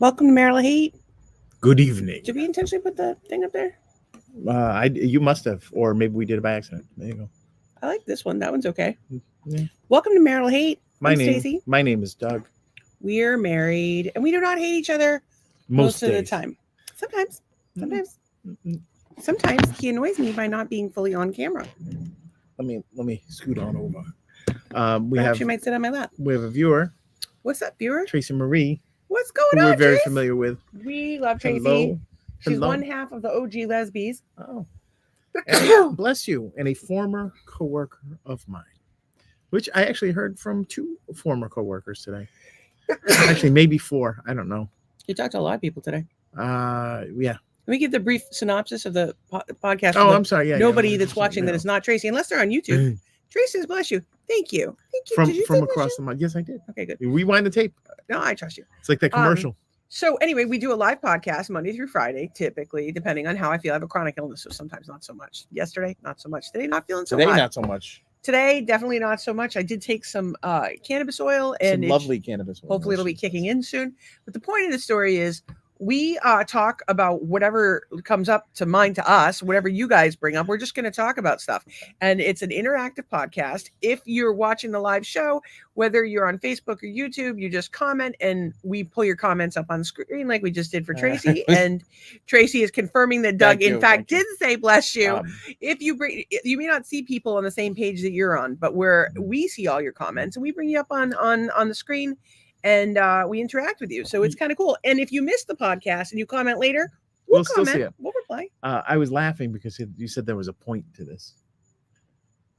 Welcome to Marital Hate. Good evening. Did we intentionally put the thing up there? You must have, or maybe we did it by accident. There you go. I like this one. That one's okay. Yeah. Welcome to Marital Hate. My Stacey. name is Doug. We're married, and we do not hate each other most of the time. Sometimes he annoys me by not being fully on camera. Let me scoot on over. She might sit on my lap. We have a viewer. What's up, viewer? Tracy Marie. What's going who on? We're very Trace? familiar with. We love Tracy. Hello. She's one half of the OG lesbies. Oh, and bless you. And a former coworker of mine, which I actually heard from 2 former coworkers today. Actually, maybe 4. I don't know. You talked to a lot of people today. Yeah. Let me give the brief synopsis of the podcast. Oh, I'm sorry. Yeah. Nobody that's watching that is not Tracy, unless they're on YouTube. Tracy says, bless you. Thank you. From across the mud. Yes, I did. Okay, good. Rewind the tape. No, I trust you. It's like that commercial. So anyway, we do a live podcast Monday through Friday, typically, depending on how I feel. I have a chronic illness, so sometimes not so much. Yesterday, not so much. Today, not feeling so hot. Not so much. Today, definitely not so much. I did take some cannabis oil. And some lovely cannabis oil. Hopefully it'll be kicking in soon. But the point of the story is we talk about whatever comes up to mind to us, whatever you guys bring up. We're just going to talk about stuff. And it's an interactive podcast. If you're watching the live show, whether you're on Facebook or YouTube, you just comment and we pull your comments up on the screen like we just did for Tracy. And Tracy is confirming that Doug, in fact, did say bless you. If you you may not see people on the same page that you're on, but we see all your comments and we bring you up on the screen. And we interact with you. So it's kind of cool. And if you missed the podcast and you comment later, we'll comment. Still see it. We'll reply. I was laughing because you said there was a point to this.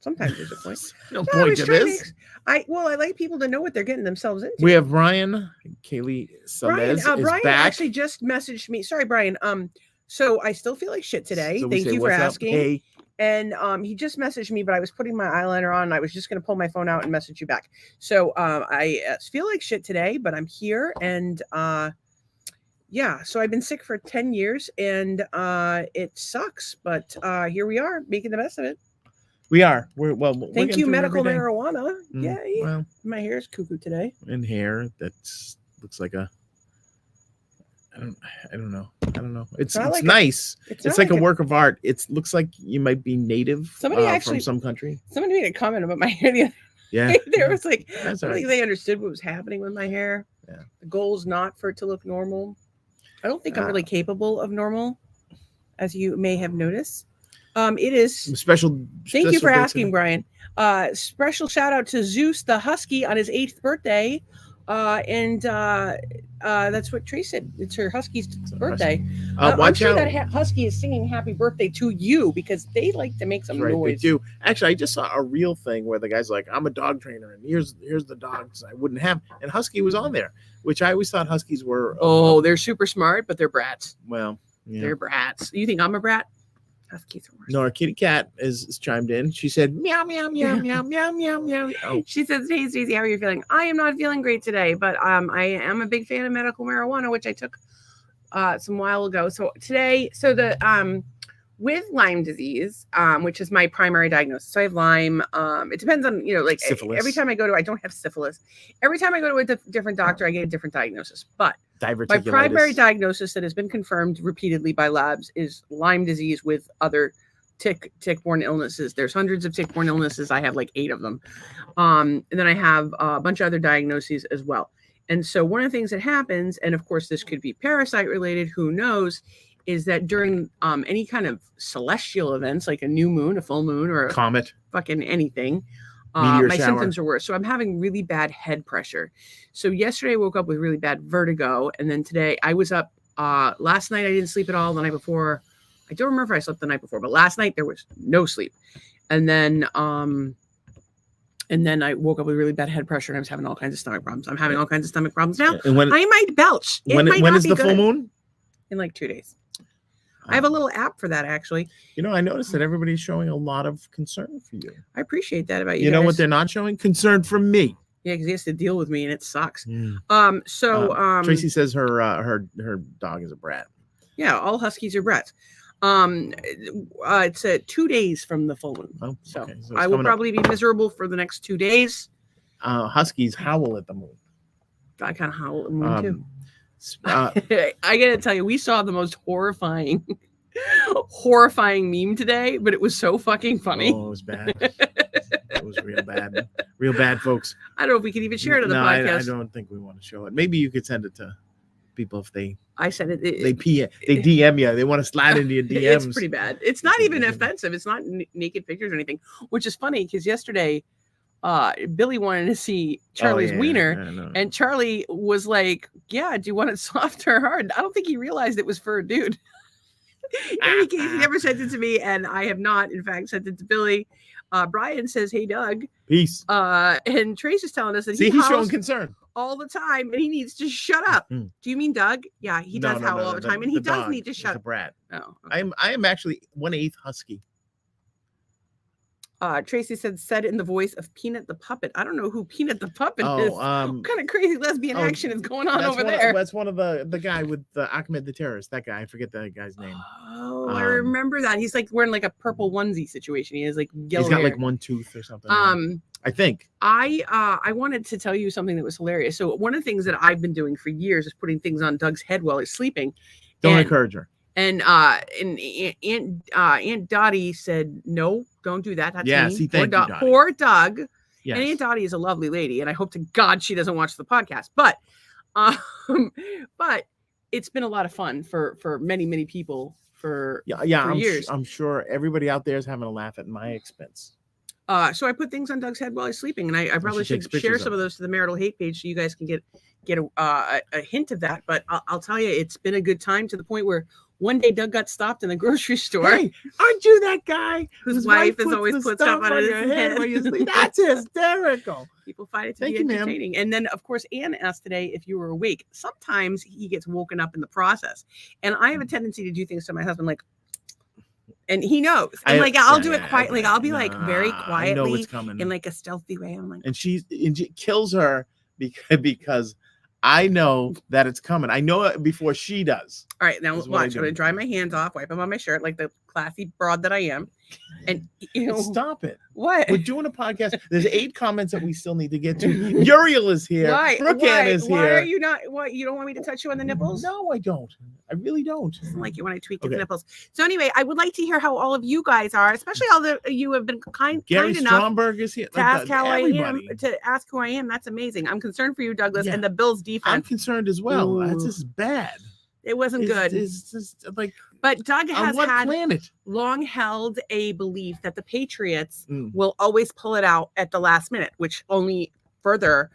Sometimes there's a point. No point to this. I like people to know what they're getting themselves into. We have Brian. Kaylee Salez Brian back. actually just messaged me. Sorry, Brian. So I still feel like shit today. So Thank you for asking. Hey. And he just messaged me, but I was putting my eyeliner on. And I was just going to pull my phone out and message you back. So I feel like shit today, but I'm here. And so I've been sick for 10 years and it sucks. But here we are making the best of it. We are. Thank you, medical marijuana. Yeah. Well, my hair is cuckoo today. And hair looks like a. I don't know. It's nice. It's like a work of art. It looks like you might be native from some country. Somebody made a comment about my hair the other day. There was like, I don't think they understood what was happening with my hair. Yeah. The goal is not for it to look normal. I don't think I'm really capable of normal, as you may have noticed. It is special. Thank you for asking, Brian. Special shout out to Zeus the Husky on his 8th birthday. That's what Trace said. It's her husky's birthday. I'm sure that husky is singing happy birthday to you because they like to make some noise. They do. Actually, I just saw a real thing where the guy's like, I'm a dog trainer and here's the dogs I wouldn't have. And husky was on there, which I always thought huskies were. They're super smart, but they're brats. Well, yeah. They're brats. You think I'm a brat? Huskies are worse. No, our kitty cat is chimed in. She said, meow, meow, meow, meow, meow, meow, meow. Oh. She says, hey, Stacey, how are you feeling? I am not feeling great today, but I am a big fan of medical marijuana, which I took some while ago. So today, with Lyme disease, which is my primary diagnosis. So I have Lyme. It depends on, syphilis. Every time I go to, I don't have syphilis. Every time I go to a different doctor, I get a different diagnosis. But my primary diagnosis that has been confirmed repeatedly by labs is Lyme disease with other tick-borne illnesses. There's hundreds of tick-borne illnesses. I have like 8 of them. And then I have a bunch of other diagnoses as well. And so one of the things that happens, and of course this could be parasite related, who knows, is that during any kind of celestial events like a new moon, a full moon, or a comet, fucking anything, my symptoms are worse. So I'm having really bad head pressure. So yesterday I woke up with really bad vertigo. And then today I was up, last night I didn't sleep at all. The night before, I don't remember if I slept the night before, but last night there was no sleep. And then I woke up with really bad head pressure and I was having all kinds of stomach problems. I'm having all kinds of stomach problems now. And I might belch. When is the full moon? In like 2 days. I have a little app for that, actually. I noticed that everybody's showing a lot of concern for you. I appreciate that about you. You know what they're not showing? Concern from me. Yeah, because he has to deal with me, and it sucks. Tracy says her dog is a brat. Yeah, all huskies are brats. It's 2 days from the full moon. Oh, okay. So I will probably be miserable for the next 2 days. Huskies howl at the moon. I kind of howl at the moon too. Uh, I gotta tell you, we saw the most horrifying meme today, but it was so fucking funny. Oh, it was bad. It was real bad. Real bad, folks. I don't know if we can even share it on the podcast. I don't think we want to show it. Maybe you could send it to people if they. I sent it. They DM you. They want to slide into your DMs. It's pretty bad. It's not even offensive. It's not naked pictures or anything, which is funny because yesterday, Billy wanted to see Charlie's wiener, and Charlie was like, "Yeah, do you want it soft or hard?" I don't think he realized it was for a dude. In any case, he never sent it to me, and I have not, in fact, sent it to Billy. Brian says, "Hey, Doug." Peace. And Trace is telling us that he's showing concern all the time, and he needs to shut up. Do you mean Doug? Yeah, he does howl all the time, and he does need to shut up. Brat. Oh, okay. I am actually 1/8 husky. Tracy said in the voice of Peanut the Puppet. I don't know who Peanut the Puppet is. What kind of crazy lesbian action is going on over there? That's one of the guy with Ahmed the terrorist. That guy, I forget that guy's name. Oh, I remember that. He's like wearing like a purple onesie situation. He has like yellow. He's got hair. like one tooth or something. I think. I wanted to tell you something that was hilarious. So one of the things that I've been doing for years is putting things on Doug's head while he's sleeping. Don't encourage her. And Aunt Dottie said, "No, don't do that. That's mean. See, thank you, Dottie. Poor Doug." Yes. And Aunt Dottie is a lovely lady, and I hope to God she doesn't watch the podcast. But it's been a lot of fun for many people for years. I'm sure everybody out there is having a laugh at my expense. So I put things on Doug's head while he's sleeping, and I probably should share some of those to the Marital Hate page so you guys can get a hint of that. But I'll tell you, it's been a good time to the point where one day Doug got stopped in the grocery store. Hey, aren't you that guy whose wife has always put stuff on his head while you sleep? That's hysterical. People find it to be entertaining. Ma'am. And then, of course, Anne asked today if you were awake. Sometimes he gets woken up in the process. And I have a tendency to do things to my husband like, and he knows. And I'll do it quietly. I'll be like very quietly. I know what's coming. In like a stealthy way. I'm like, and she kills her because I know that it's coming. I know it before she does. All right, now watch. I'm gonna dry my hands off, wipe them on my shirt like the classy broad that I am. And stop it. What? We're doing a podcast. There's 8 comments that we still need to get to. Uriel is here. Why? Brooke Ann is here. Why are you not? What? You don't want me to touch you on the nipples? No, I don't. I really don't. Doesn't like you when I tweak his nipples. So anyway, I would like to hear how all of you guys are, especially all of you have been kind enough. Stromberg is here. To ask how I am. To ask who I am. That's amazing. I'm concerned for you, Douglas, and the Bills' defense. I'm concerned as well. That's just bad. It wasn't good. It's just like. But Doug has long held a belief that the Patriots will always pull it out at the last minute, which only further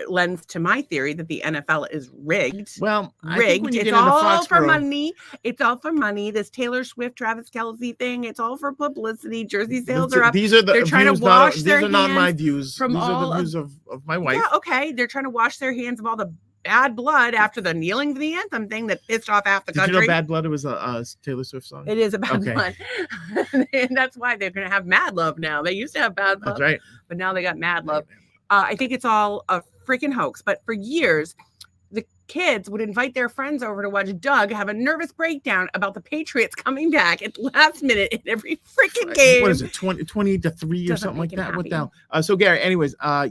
lends to my theory that the NFL is rigged. Well, rigged. It's all for money. It's all for money. This Taylor Swift, Travis Kelce thing. It's all for publicity. Jersey sales are up. These are they're trying to wash their hands. These are not my views. These are the views of my wife. Yeah, okay. They're trying to wash their hands of all the bad blood after the kneeling to the anthem thing that pissed off half the country. Did you know Bad Blood? It was a Taylor Swift song. It is a Bad Blood. And that's why they're going to have Mad Love now. They used to have Bad Love. That's right. But now they got Mad Love. I think it's all a freaking hoax. But for years, the kids would invite their friends over to watch Doug have a nervous breakdown about the Patriots coming back at the last minute in every freaking game. What is it, 20-3 or something like that? What the hell? So Gary, anyways, I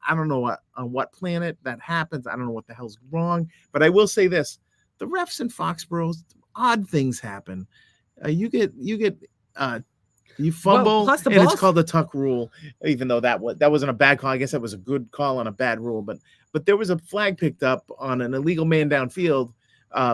don't know on what planet that happens. I don't know what the hell's wrong, but I will say this: the refs in Foxborough, odd things happen. You fumble, and it's called the tuck rule. Even though that wasn't a bad call, I guess that was a good call on a bad rule. But there was a flag picked up on an illegal man downfield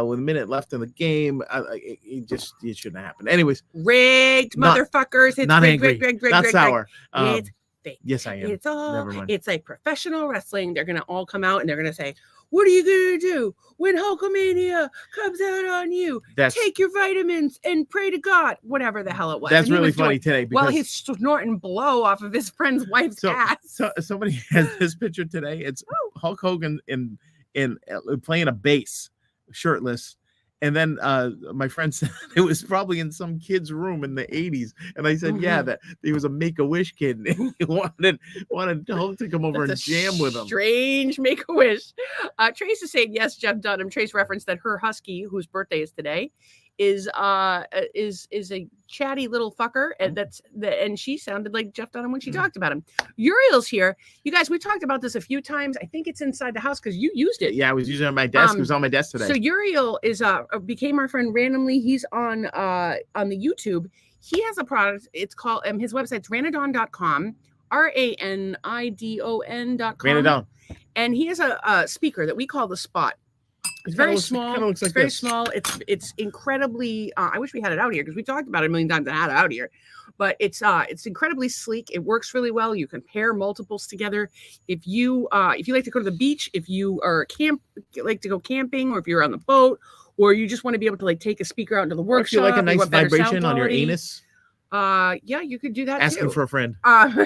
with a minute left in the game. It shouldn't happen. Anyways, rigged motherfuckers. It's not rigged, angry, rigged, not sour. It's fake. Yes, I am. It's all. Never mind. It's like professional wrestling. They're gonna all come out and they're gonna say, "What are you gonna do when Hulkamania comes out on you? Take your vitamins and pray to God." Whatever the hell it was. That's really funny today. While he's snorting blow off of his friend's wife's ass. So somebody has this picture today. It's Hulk Hogan in playing a bass, shirtless. And then my friend said it was probably in some kid's room in the 80s. And I said, yeah, that he was a Make-A-Wish kid. And he wanted Hulk to come over and jam with him. Strange Make-A-Wish. Trace is saying, yes, Jeff Dunham. Trace referenced that her husky, whose birthday is today, is a chatty little fucker, and and she sounded like Jeff Dunham when she talked about him. Uriel's here, you guys. We talked about this a few times. I think it's inside the house because you used it. Yeah, I was using it on my desk. It was on my desk today. So Uriel is became our friend randomly. He's on the YouTube. He has a product. It's called his website's ranadon.com, RANIDON.com. Ranadon. And he has a speaker that we call the Spot. It's very small. Looks like it's very this. small. It's incredibly. I wish we had it out here because we talked about it a million times and had it out here. But it's incredibly sleek. It works really well. You can pair multiples together. If you like to go to the beach, if you are like to go camping, or if you're on the boat, or you just want to be able to like take a speaker out into the workshop. If you like a nice vibration on your anus. Yeah, you could do that. Asking too. for a friend.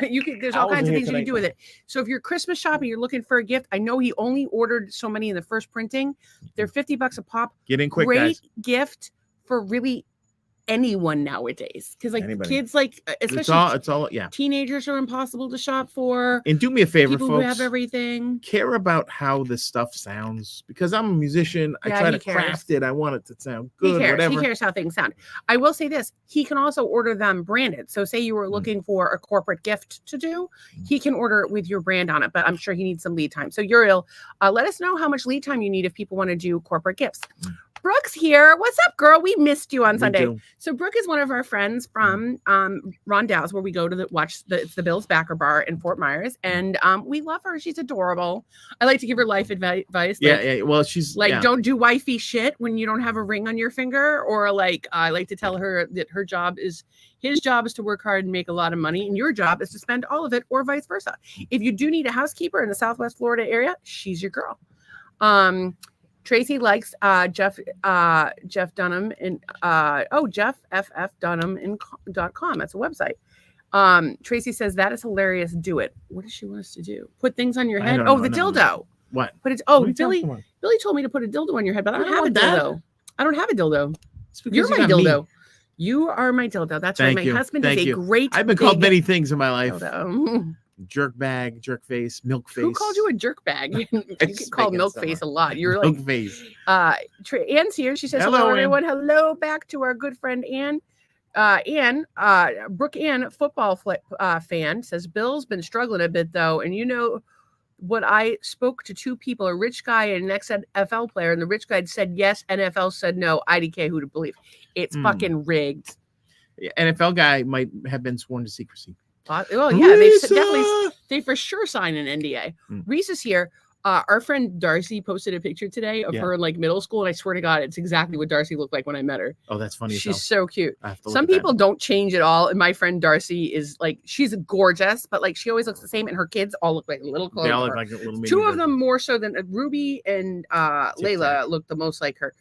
You could. There's all kinds of things you can do with it. So if you're Christmas shopping, you're looking for a gift. I know he only ordered so many in the first printing. They're $50 a pop. Get in quick, Great guys. gift for really anyone nowadays, because like Anybody. kids, like especially it's all yeah. Teenagers are impossible to shop for. And do me a favor, People folks. who have everything. Care about how this stuff sounds, because I'm a musician. I try to craft it. I want it to sound good. He cares how things sound. I will say this: he can also order them branded. So, say you were looking for a corporate gift to do, he can order it with your brand on it. But I'm sure he needs some lead time. So, Uriel, let us know how much lead time you need if people want to do corporate gifts. Brooke's here. What's up, girl? We missed you on Sunday. So Brooke is one of our friends from Rondell's, where we go to it's the Bill's Backer Bar in Fort Myers, and we love her. She's adorable. I like to give her life advice. Yeah. Well, she's like, don't do wifey shit when you don't have a ring on your finger, or like I like to tell her that his job is to work hard and make a lot of money, and your job is to spend all of it, or vice versa. If you do need a housekeeper in the Southwest Florida area, she's your girl. Tracy likes Jeff Dunham and JeffFFDunham.com. That's a website. Tracy says that is hilarious. Do it. What does she want us to do? Put things on your head. Oh, the dildo. What? But it's Billy told me to put a dildo on your head, but I don't have a dildo. I don't have a dildo. You're my dildo. You are my dildo. That's right. My husband is a great. I've been called many things in my life. Dildo. Jerk bag, jerk face, milk face. Who called you a jerk bag? You get called milk face a lot. You're milk like face. Anne's here. She says hello everyone. Hello back to our good friend Anne. Brooke Ann, football fan, says Bill's been struggling a bit though, and you know what? I spoke to two people, a rich guy and an ex-NFL player, and the rich guy said yes, NFL said no. IDK, who to believe? It's fucking rigged. Yeah, NFL guy might have been sworn to secrecy. Well, yeah, they for sure signed an NDA. Reese is here. Our friend Darcy posted a picture today of her in like middle school, and I swear to God, it's exactly what Darcy looked like when I met her. Oh, that's funny. She's so cute. Some people don't change at all, and my friend Darcy is like, she's gorgeous, but like she always looks the same, and her kids all look like little clones. They all look like a little. Two of them more so than Ruby and Layla look the most like her.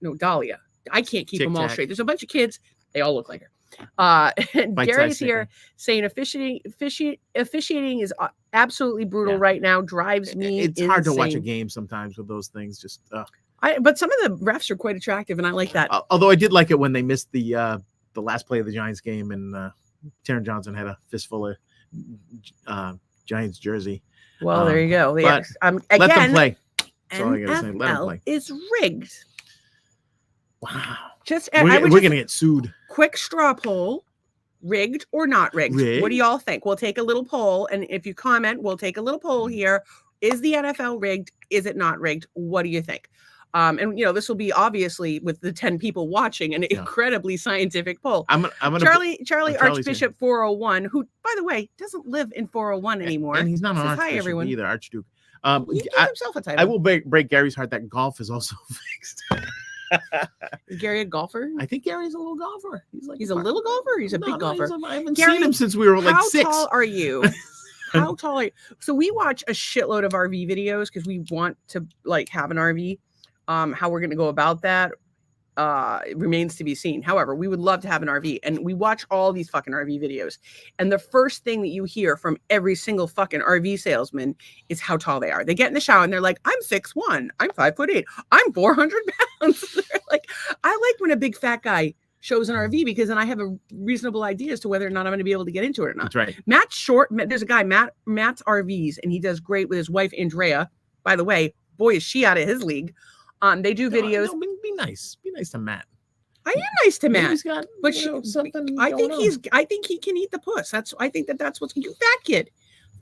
No, Dahlia. I can't keep them all straight. There's a bunch of kids. They all look like her. And Gary's here saying officiating is absolutely brutal right now. Drives me It's insane. hard to watch a game sometimes with those things. Just but some of the refs are quite attractive, and I like that. Although I did like it when they missed the last play of the Giants game, and Taron Johnson had a fistful of Giants jersey. Well, there you go. But again, let them play. That's all I gotta say. Let them NFL play. is rigged. Wow. We're gonna get sued. Quick straw poll: rigged or not rigged? What do y'all think? We'll take a little poll, and if you comment, we'll take a little poll here. Is the NFL rigged? Is it not rigged? What do you think? And you know, this will be obviously with the 10 people watching an incredibly scientific poll. I'm gonna Charlie Archbishop 401, who by the way doesn't live in 401 anymore, and he's not an Archbishop everyone either. Archduke. He gave himself a title. I will break Gary's heart that golf is also fixed. Is Gary a golfer? I think Gary's a little golfer. He's a little golfer. He's a big golfer. I haven't seen him since we were like 6. How tall are you? How tall are you? So we watch a shitload of RV videos because we want to like have an RV. How we're going to go about that it remains to be seen. However, we would love to have an RV, and we watch all these fucking RV videos. And the first thing that you hear from every single fucking RV salesman is how tall they are. They get in the shower and they're like, I'm 6'1", I'm 5'8", I'm 400 pounds. They're like, I like when a big fat guy shows an RV because then I have a reasonable idea as to whether or not I'm going to be able to get into it or not. That's right. Matt's short. There's a guy, Matt's RVs, and he does great with his wife, Andrea. By the way, boy, is she out of his league. They do videos. No, be nice. Be nice to Matt. I am nice to Matt. He's got, But something. I think going on. I think he can eat the puss. I think that's what's you fat kid.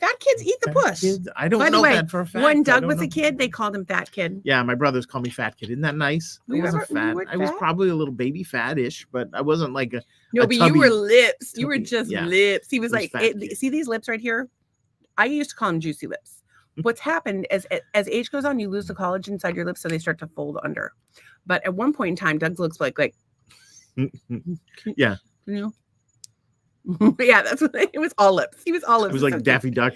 Fat kids eat the Fat puss. kids? I don't By the know way, that for a fact. when I Doug don't was know. a kid, they called him Fat Kid. Yeah, my brothers call me Fat Kid. Isn't that nice? Were I you wasn't ever- you fat. weren't I was fat? probably a little baby fat-ish, but I wasn't like a. No, a but you tubby- were lips. You were tubby, just yeah. lips. He was It was like, fat kid. see these lips right here? I used to call them juicy lips. What's happened as age goes on, you lose the collagen inside your lips, so they start to fold under. But at one point in time, Doug's looks like Yeah. you know. Yeah, that's what it was. All lips. He was all lips. It was like so Daffy Duck.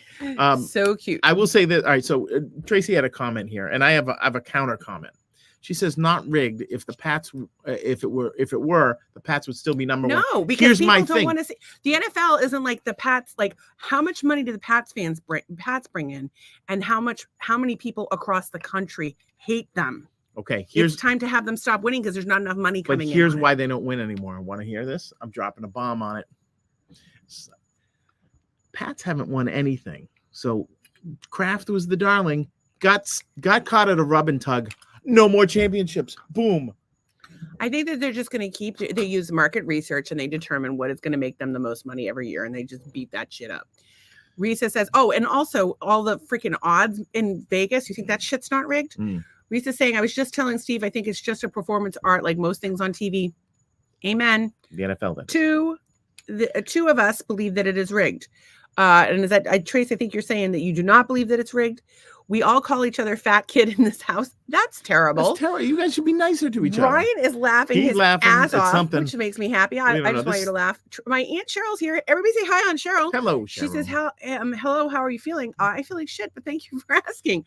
so cute. I will say that. All right, so Tracy had a comment here, and I have a counter comment. She says, "Not rigged. If the Pats, if it were, the Pats would still be number one." No, because Here's people my don't thing. want to see. The NFL isn't like the Pats. Like, how much money do the Pats fans bring in, and how many people across the country hate them? Okay, It's time to have them stop winning because there's not enough money but coming in. here's on why it. they don't win anymore. Want to hear this? I'm dropping a bomb on it. Pats haven't won anything. So Kraft was the darling. Got caught at a rub and tug. No more championships. Boom. I think that they're just going to keep. They use market research and they determine what is going to make them the most money every year, and they just beat that shit up. Risa says, "Oh, and also all the freaking odds in Vegas. You think that shit's not rigged?" Risa's saying, "I was just telling Steve, I think it's just a performance art, like most things on TV." Amen. The NFL then. Two of us believe that it is rigged. And is that Trace? I think you're saying that you do not believe that it's rigged. We all call each other fat kid in this house. That's terrible. That's terrible. You guys should be nicer to each other. Ryan is laughing He's his laughing ass at off, something. which makes me happy. I just want you to laugh. My Aunt Cheryl's here. Everybody say hi, Aunt Cheryl. Hello, Cheryl. She says, hello, how are you feeling? I feel like shit, but thank you for asking.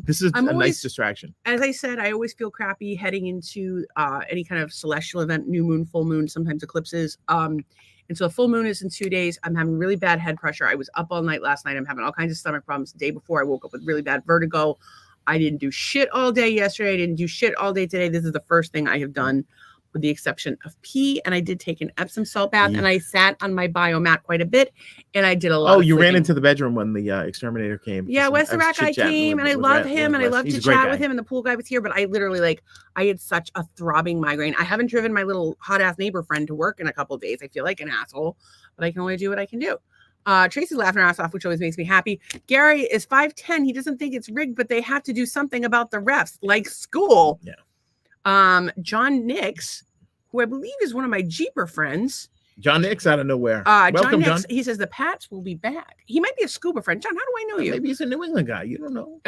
This is I'm a always, nice distraction. As I said, I always feel crappy heading into any kind of celestial event, new moon, full moon, sometimes eclipses. And so full moon is in 2 days. I'm having really bad head pressure. I was up all night last night. I'm having all kinds of stomach problems. The day before, I woke up with really bad vertigo. I didn't do shit all day yesterday. I didn't do shit all day today. This is the first thing I have done, with the exception of pee. And I did take an Epsom salt bath, and I sat on my biomat quite a bit, and I did a lot. Oh, of you ran sleeping. into the bedroom when the exterminator came. Yeah, Wes the Rat guy came, and I love him, and I love to chat with him, and the pool guy was here, but I literally, I had such a throbbing migraine. I haven't driven my little hot-ass neighbor friend to work in a couple of days. I feel like an asshole, but I can only do what I can do. Tracy's laughing her ass off, which always makes me happy. Gary is 5'10". He doesn't think it's rigged, but they have to do something about the refs, like school. Yeah. John Nix, who I believe is one of my Jeeper friends. John Nix out of nowhere. Welcome, John. He says the Pats will be back. He might be a scuba friend. John, how do I know you? Maybe he's a New England guy. You don't know.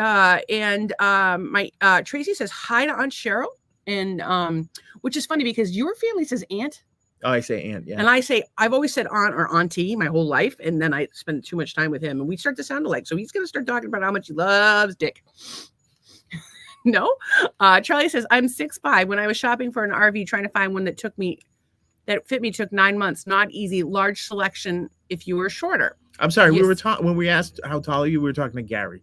And my Tracy says hi to Aunt Cheryl, and which is funny because your family says aunt. Oh, I say aunt, yeah. And I say, I've always said aunt or auntie my whole life. And then I spend too much time with him and we start to sound alike. So he's going to start talking about how much he loves dick. No. Charlie says, I'm 6'5". When I was shopping for an RV, trying to find one that fit me took 9 months. Not easy. Large selection if you were shorter. I'm sorry. Yes. We were when we asked how tall are you, we were talking to Gary.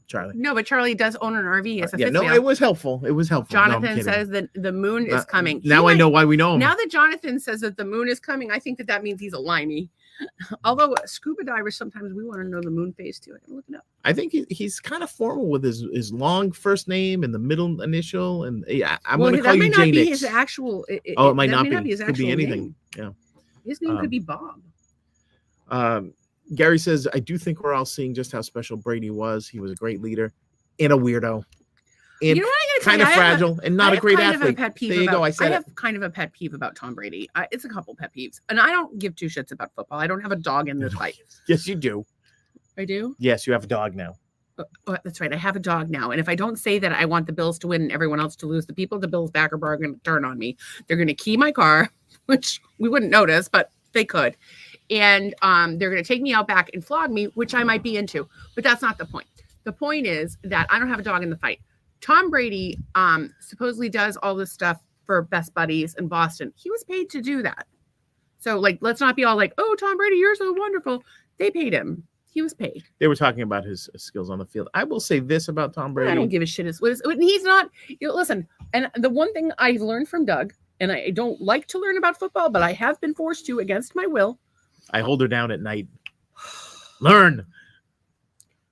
Charlie. No, but Charlie does own an RV. As a yeah, no, it was helpful. It was helpful. Jonathan says that the moon is coming. Now I know why we know him. Now that Jonathan says that the moon is coming, I think that means he's a limey. Although scuba divers, sometimes we want to know the moon phase too. I can look it up. I think he's kind of formal with his long first name and the middle initial. And yeah, I'm going to call you J. Nix. His actual. It might not be. It could be anything. Name. Yeah. His name could be Bob. Gary says, I do think we're all seeing just how special Brady was. He was a great leader and a weirdo. And you know what I kind of fragile and not a great athlete. There you go. I have kind of a pet peeve about Tom Brady. It's a couple pet peeves. And I don't give two shits about football. I don't have a dog in this fight. Yes, you do. I do? Yes, you have a dog now. That's right. I have a dog now. And if I don't say that I want the Bills to win and everyone else to lose, the people at the Bills backer bar are going to turn on me. They're going to key my car, which we wouldn't notice, but they could. And they're going to take me out back and flog me, which I might be into. But that's not the point. The point is that I don't have a dog in the fight. Tom Brady supposedly does all this stuff for Best Buddies in Boston. He was paid to do that. So, let's not be all like, oh, Tom Brady, you're so wonderful. They paid him. He was paid. They were talking about his skills on the field. I will say this about Tom Brady. I don't give a shit. He's not. Listen, and the one thing I've learned from Doug, and I don't like to learn about football, but I have been forced to against my will. I hold her down at night. Learn.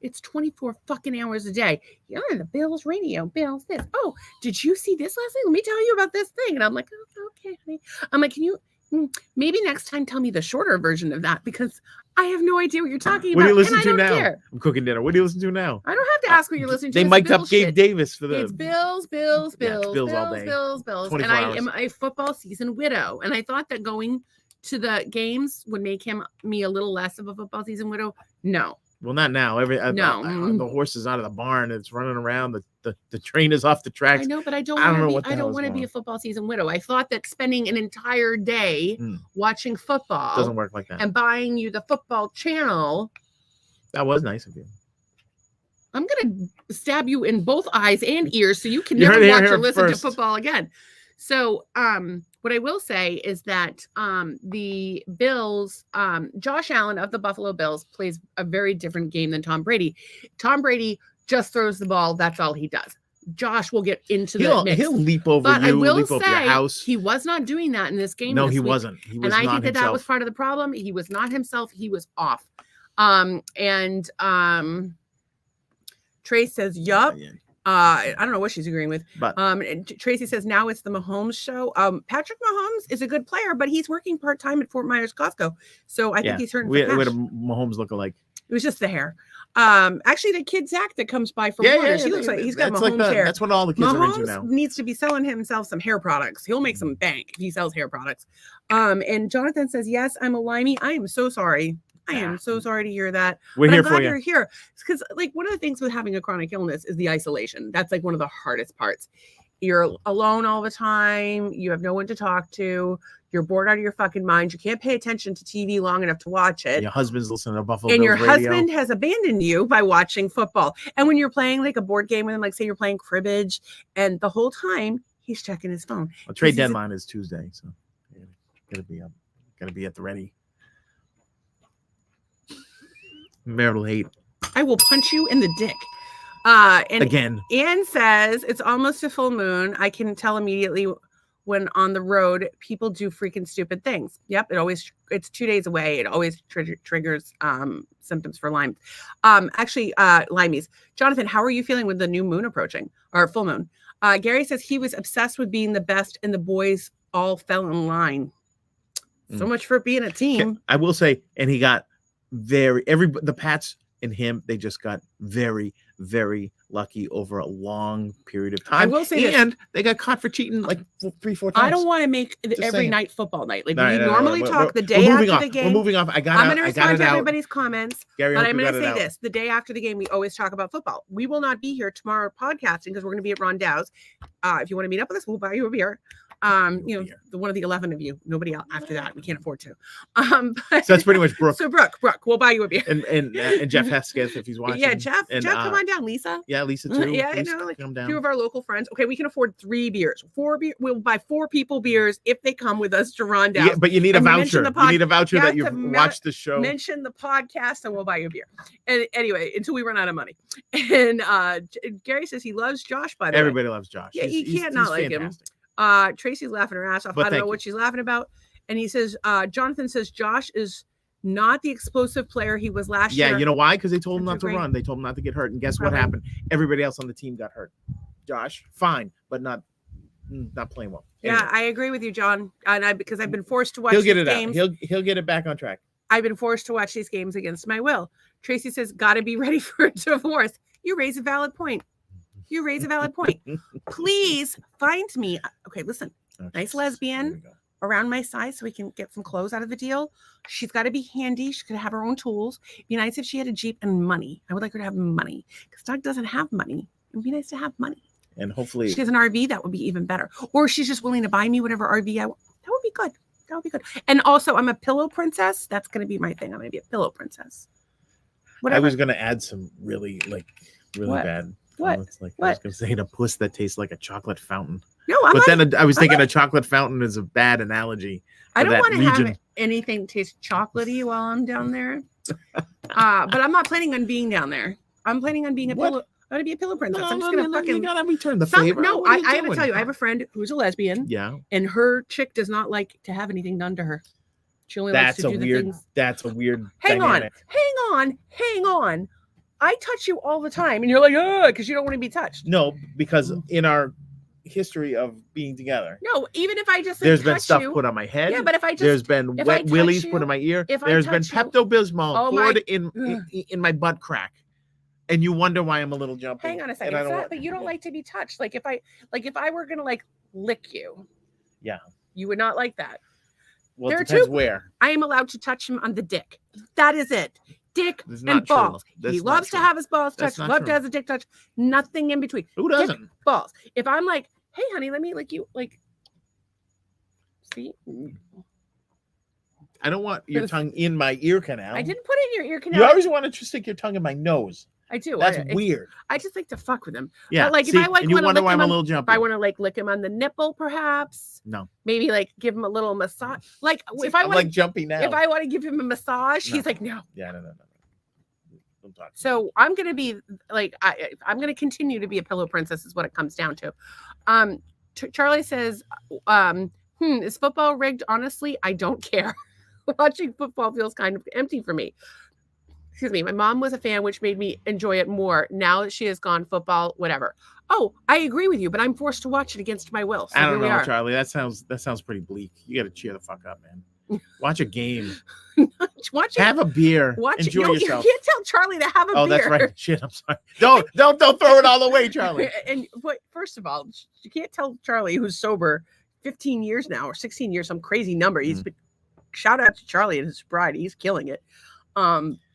It's 24 fucking hours a day. You're on the Bills radio. Bills this. Oh, did you see this last night? Let me tell you about this thing. And I'm like, oh, okay, honey. I'm like, can you maybe next time tell me the shorter version of that, because I have no idea what you're talking about. What do you listen and I to don't now? Care. I'm cooking dinner. What do you listen to now? I don't have to ask what you're listening to. They mic'd up Gabe Davis for the. It's Bills, Bills, Bills, Bills Bills, all day. Bills. And I am a football season widow. And I thought that going to the games would make me a little less of a football season widow. No. Well, not now. The horse is out of the barn. It's running around. The train is off the tracks. I know, but I don't want to be a football season widow. I thought that spending an entire day watching football doesn't work like that. And buying you the football channel. That was nice of you. I'm going to stab you in both eyes and ears so you can never watch or listen to football again. So, what I will say is that the Bills, Josh Allen of the Buffalo Bills plays a very different game than Tom Brady. Tom Brady just throws the ball. That's all he does. Josh will get into the mix. He'll leap over you, leap over your house. He was not doing that in this game. No, he wasn't. He was not himself. And I think that was part of the problem. He was not himself. He was off. Trey says, yup. I don't know what she's agreeing with, but Tracy says now it's the Mahomes show. Patrick Mahomes is a good player, but he's working part-time at Fort Myers Costco. So I think he's hurting for cash. We had a Mahomes look-alike. It was just the hair. Actually, the kid Zach that comes by from Waters, he looks like he's got Mahomes hair. That's what all the kids are into now. Mahomes needs to be selling himself some hair products. He'll make some bank if he sells hair products. And Jonathan says, yes, I'm a limey. I am so sorry. I am so sorry to hear that. We're here for you. You're here. Because like one of the things with having a chronic illness is the isolation. That's like one of the hardest parts. You're alone all the time. You have no one to talk to. You're bored out of your fucking mind. You can't pay attention to TV long enough to watch it. Your husband's listening to Buffalo Bills radio. And your husband has abandoned you by watching football. And when you're playing like a board game with him, like say you're playing cribbage, and the whole time he's checking his phone. Well, trade deadline is Tuesday, so gotta be at the ready. Marital hate. I will punch you in the dick. And again, Anne says it's almost a full moon. I can tell immediately when on the road people do freaking stupid things. Yep, it's 2 days away. It always triggers symptoms for Lyme. Limeys. Jonathan, how are you feeling with the new moon approaching or full moon? Gary says he was obsessed with being the best, and the boys all fell in line. So much for being a team. I will say, and he got the Pats and him, they just got very, very lucky over a long period of time. I will say they got caught for cheating like 3-4 times. I don't want to make every night football night. Like we normally talk the day after the game. We're moving off. I'm going to respond to everybody's comments, Gary, but I'm going to say this. The day after the game, we always talk about football. We will not be here tomorrow podcasting because we're going to be at Rondell's. If you want to meet up with us, we'll buy you a beer. One of the 11 of you, nobody else after that. We can't afford to. So that's pretty much Brooke. So Brooke, we'll buy you a beer. And Jeff Hesketh, if he's watching. Yeah, Jeff, come on down. Lisa. Yeah, Lisa too. Yeah, come down. 2 of our local friends. Okay, we can afford 3 beers. 4 beers. We'll buy 4 people beers if they come with us to Rondell's. Yeah, but you need a voucher. You need a voucher that you've watched the show. Mention the podcast and we'll buy you a beer. And anyway, until we run out of money. And Gary says he loves Josh, by the way. Everybody loves Josh. Yeah, he can't not like fantastic. Tracy's laughing her ass off. I don't know what she's laughing about. And he says, Jonathan says Josh is not the explosive player he was last year. Yeah, you know why? Because they told him not to run. They told him not to get hurt. And guess what happened? Everybody else on the team got hurt. Josh, fine, but not playing well. Anyway. Yeah, I agree with you, John. And because I've been forced to watch these games. He'll get it back on track. I've been forced to watch these games against my will. Tracy says, gotta be ready for a divorce. You raise a valid point. Please find me. Okay, listen. Nice lesbian around my size so we can get some clothes out of the deal. She's got to be handy. She could have her own tools. It'd be nice if she had a Jeep and money. I would like her to have money because Doug doesn't have money. It would be nice to have money. And hopefully she has an RV. That would be even better. Or she's just willing to buy me whatever RV I want. That would be good. And also, I'm a pillow princess. That's going to be my thing. I'm going to be a pillow princess. Whatever. I was going to add some really bad. What? It's like I was going to say a puss that tastes like a chocolate fountain. No, then I was thinking a chocolate fountain is a bad analogy. I don't want to have anything taste chocolatey while I'm down there. But I'm not planning on being down there. I'm planning on being a pillow. I'm gonna be a pillow princess. I'm just gonna fucking. You gotta return the favor. No, I gotta tell you, I have a friend who's a lesbian. Yeah. And her chick does not like to have anything done to her. She only likes to do the things. That's a weird. Hang dynamic. on. I touch you all the time, and you're like, oh, because you don't want to be touched. No, because in our history of being together, No, even if I just like, there's been touch stuff you, put on my head. Yeah, but if I just there's been if I wet touch willies you, put in my ear. if I There's been touch you- Pepto-Bismol Oh poured my- in my butt crack, and you wonder why I'm a little jumpy. Hang on a and second. I It's don't not, want- but you don't like to be touched. Like if I were gonna like lick you, Yeah. you would not like that. Well, There it are depends two- where. I am allowed to touch him on the dick. That is it. Dick That's and not true. balls. That's He not loves to true. have his balls That's touched. not Loves true. to have a dick touch. Nothing in between. Who doesn't? Balls. If I'm like, hey honey, let me lick you, like, see, I don't want your tongue in my ear canal. I didn't put it in your ear canal. You always want to stick your tongue in my nose. I do. That's it's- weird. I just like to fuck with him. Yeah. like, if see, I, like, and you wanna wonder lick why him I'm a on- little If jumpy. I want to like lick him on the nipple, perhaps. No. Maybe like give him a little massage. Like if I I'm want, like jumpy now. if I want to give him a massage, No. he's like, no. Yeah, no. Don't talk. So I'm gonna be like, I'm gonna continue to be a pillow princess, is what it comes down to. Charlie says, is football rigged? Honestly, I don't care. Watching football feels kind of empty for me. Excuse me. My mom was a fan, which made me enjoy it more. Now that she has gone, football, whatever. Oh, I agree with you, but I'm forced to watch it against my will. So I here don't we know, are. Charlie. That sounds pretty bleak. You got to cheer the fuck up, man. Watch a game. Watch it. Have a beer. Watch it. Enjoy You yourself. can't tell Charlie to have a Oh, beer. that's right. Shit, I'm sorry. Don't throw it all away, Charlie. And but first of all, you can't tell Charlie, who's sober 15 years now or 16 years, some crazy number. He's been, shout out to Charlie and his sobriety. He's killing it.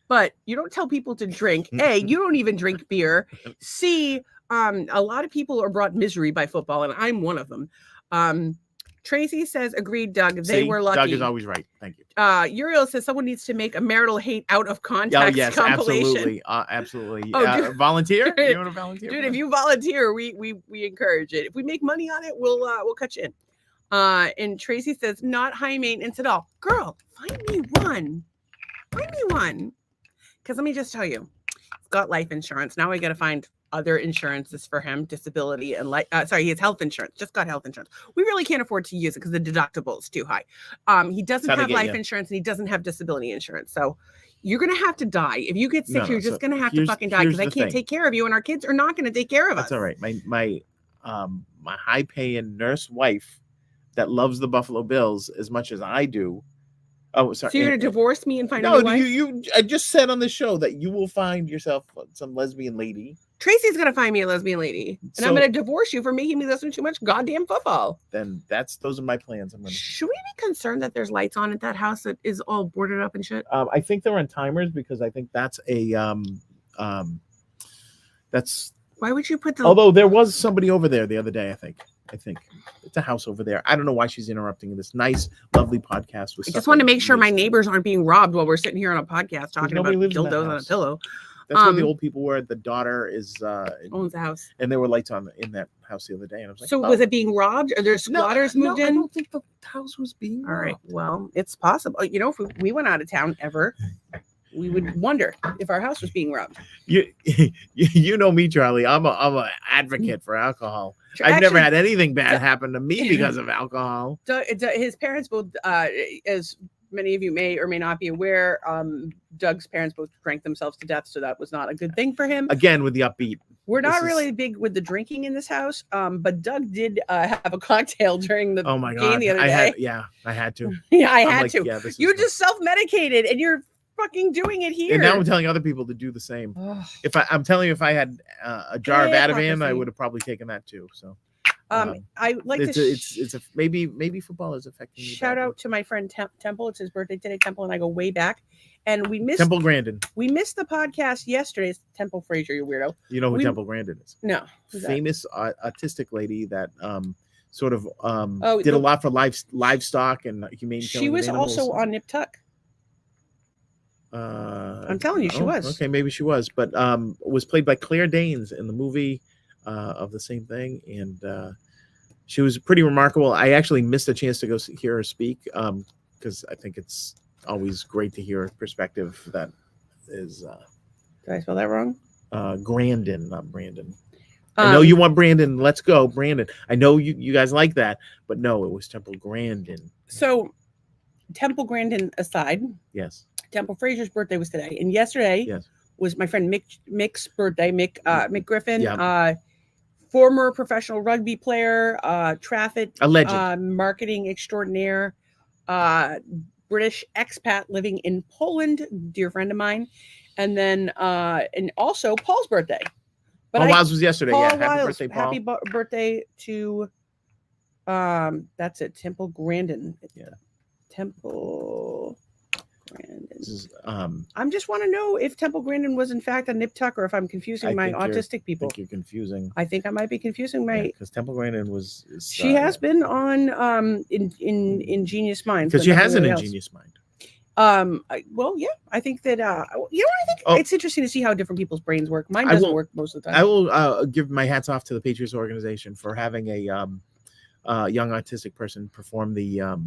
But you don't tell people to drink. A, you don't even drink beer. C, a lot of people are brought misery by football, and I'm one of them. Tracy says, agreed, Doug. They were lucky. Doug is always right. Thank you. Uriel says someone needs to make a marital hate out of Oh, context yes, compilation. absolutely. Oh, dude. Volunteer? You want to volunteer? Dude, if you volunteer, we encourage it. If we make money on it, we'll cut you in. And Tracy says, not high maintenance at all. Girl, find me one. Because let me just tell you, he's got life insurance. Now I got to find other insurances for him, disability and he has health insurance. Just got health insurance. We really can't afford to use it because the deductible is too high. He doesn't have life insurance and he doesn't have disability insurance. So you're gonna have to die if you get sick. You're just gonna have to fucking die because I can't take care of you, and our kids are not gonna take care of us. That's all right. My high paying nurse wife that loves the Buffalo Bills as much as I do. Oh, sorry. So you're gonna divorce me and find a no, new wife? you. I just said on the show that you will find yourself some lesbian lady. Tracy's gonna find me a lesbian lady, and I'm gonna divorce you for making me listen to too much goddamn football. Then those are my plans. Should we be concerned that there's lights on at that house that is all boarded up and shit? I think they're on timers because I think that's a that's. Why would you put the? Although there was somebody over there the other day, I think it's a house over there. I don't know why she's interrupting this nice, lovely podcast. I just want to make sure my neighbors aren't being robbed while we're sitting here on a podcast talking about dildos on a pillow. That's where the old people were. The daughter owns the house, and there were lights on in that house the other day. And I was like, so was it being robbed? Are there squatters moved in? I don't think the house was being robbed. All right, well, it's possible. You know, if we went out of town ever, we would wonder if our house was being robbed. You know me, Charlie. I'm a advocate for alcohol. I've never had anything bad happen to me because of alcohol. His parents both, as many of you may or may not be aware, Doug's parents both drank themselves to death, so that was not a good thing for him. Again, with the upbeat. We're not really big with the drinking in this house, but Doug did have a cocktail during the game the other day. I had to. Yeah, I had to. Yeah, you just self-medicated, and you're fucking doing it here. And now I'm telling other people to do the same. I'm telling you, if I had a jar of Ativan, I would have probably taken that too. So. I like it's maybe football is affecting me. Shout out to my friend Temple. It's his birthday today. Temple and I go way back, and we missed Temple Grandin. We missed the podcast yesterday. It's Temple Frazier, you weirdo. You know who Temple Grandin is? No, famous autistic lady that sort of did a lot for livestock and humane. She was also on Nip Tuck. I'm telling you, she was. Okay, maybe she was, but was played by Claire Danes in the movie of the same thing, and she was pretty remarkable. I actually missed a chance to go hear her speak because I think it's always great to hear a perspective that is. Did I spell that wrong? Grandin, not Brandon. I know you want Brandon. Let's go, Brandon. I know you guys like that, but no, it was Temple Grandin. So, Temple Grandin aside, yes. Temple Frazier's birthday was today, and yesterday was my friend Mick's birthday. Mick Griffin, Yeah. former professional rugby player, traffic A legend. marketing extraordinaire, British expat living in Poland, dear friend of mine, and then and also Paul's birthday. But Wiles was yesterday. Paul Yeah, happy Wiles, birthday, Paul. happy birthday to that's it, Temple Grandin. Yeah. Temple Grandin. This is, I just want to know if Temple Grandin was in fact a nip tuck or if I'm confusing my autistic people. I think you're confusing. I think I might be confusing my because Temple Grandin was. She has been on in Ingenious Minds because she has an ingenious mind. Well, yeah, I think that you know what I think it's interesting to see how different people's brains work. Mine doesn't work most of the time. I will give my hats off to the Patriots organization for having a young autistic person perform the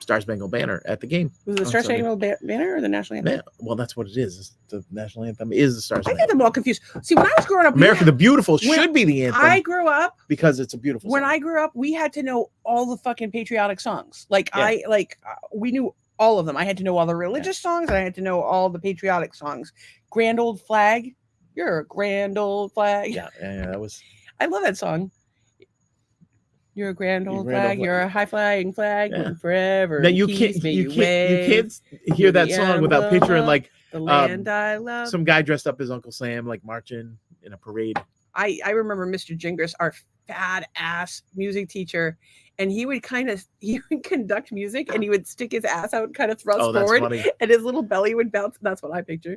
Star Spangled Banner at the game. Was it the Star Spangled Banner or the national anthem? Well, that's what it is. The national anthem is the Star Spangled. I get them all confused. See, when I was growing up, America the Beautiful should be the anthem. I grew up because it's a beautiful song. When I grew up, we had to know all the fucking patriotic songs. We knew all of them. I had to know all the religious songs, and I had to know all the patriotic songs. Grand Old Flag. You're a grand old flag. Yeah, that was. I love that song. You're a grand old flag. You're a high flying flag forever. Now you can't hear that song without picturing like the land I love. Some guy dressed up as Uncle Sam, like marching in a parade. I remember Mr. Gingras, our fat ass music teacher, and he would conduct music, and he would stick his ass out, kind of thrust forward, and his little belly would bounce. That's what I picture.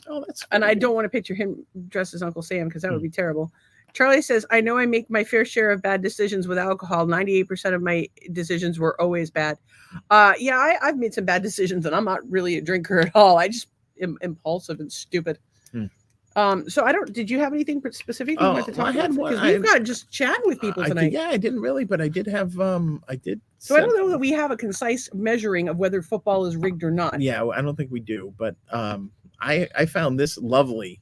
Oh, that's funny. And I don't want to picture him dressed as Uncle Sam because that would be terrible. Charlie says, I know I make my fair share of bad decisions with alcohol. 98% of my decisions were always bad. I've made some bad decisions, and I'm not really a drinker at all. I just am impulsive and stupid. Did you have anything specific you wanted to talk about? Because we've got just chatting with people tonight. I didn't really, but I did have, So I don't know that we have a concise measuring of whether football is rigged or not. Yeah, I don't think we do, but I found this lovely.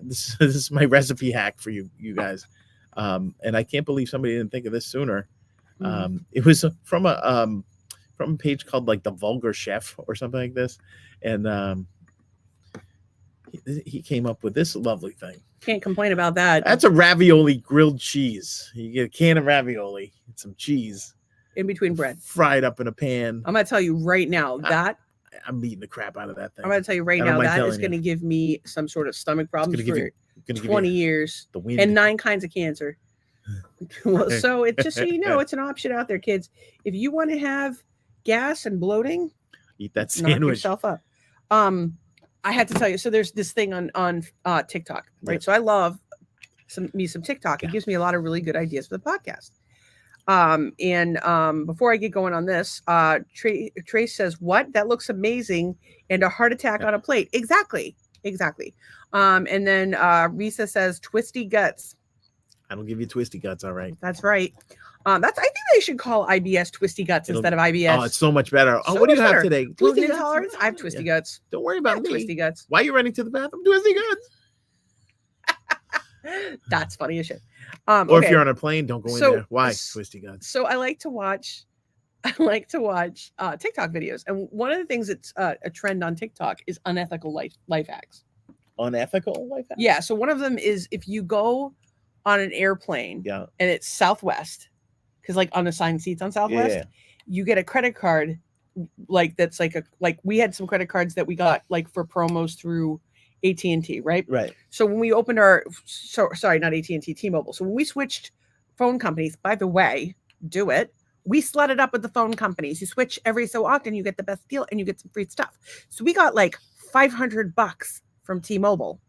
This is my recipe hack for you guys, and I can't believe somebody didn't think of this sooner. It was from a page called like The Vulgar Chef or something like this, and he came up with this lovely thing. Can't complain about that. That's a ravioli grilled cheese. You get a can of ravioli and some cheese in between bread, fried up in a pan. I'm gonna tell you right now that. I'm beating the crap out of that thing. I'm going to tell you right now, that is going to give me some sort of stomach problems for 20 years and 9 kinds of cancer. So it's just so you know, it's an option out there, kids. If you want to have gas and bloating, eat that sandwich. Knock yourself up. I had to tell you, so there's this thing on TikTok, right? So I love some TikTok. It gives me a lot of really good ideas for the podcast. Before I get going on this, Trace says, what? That looks amazing. And a heart attack on a plate. Exactly. And then Risa says, twisty guts. I don't give you twisty guts. All right. That's right. I think they should call IBS twisty guts instead of IBS. Oh, it's so much better. Oh, what do you have today? Gluten intolerance? I have twisty guts. Don't worry about me. Twisty guts. Why are you running to the bathroom? Twisty guts. That's funny as shit. Or if you're on a plane, don't go in there. Why? Twisty guts. So I like to watch TikTok videos, and one of the things that's a trend on TikTok is unethical life hacks. Unethical life hacks? Yeah. So one of them is if you go on an airplane, and it's Southwest, because like unassigned seats on Southwest, you get a credit card, that's like we had some credit cards that we got like for promos through AT&T, right? Right. So when we opened not AT&T, T-Mobile. So when we switched phone companies, by the way, we slutted up with the phone companies. You switch every so often, you get the best deal and you get some free stuff. So we got like $500 from T-Mobile.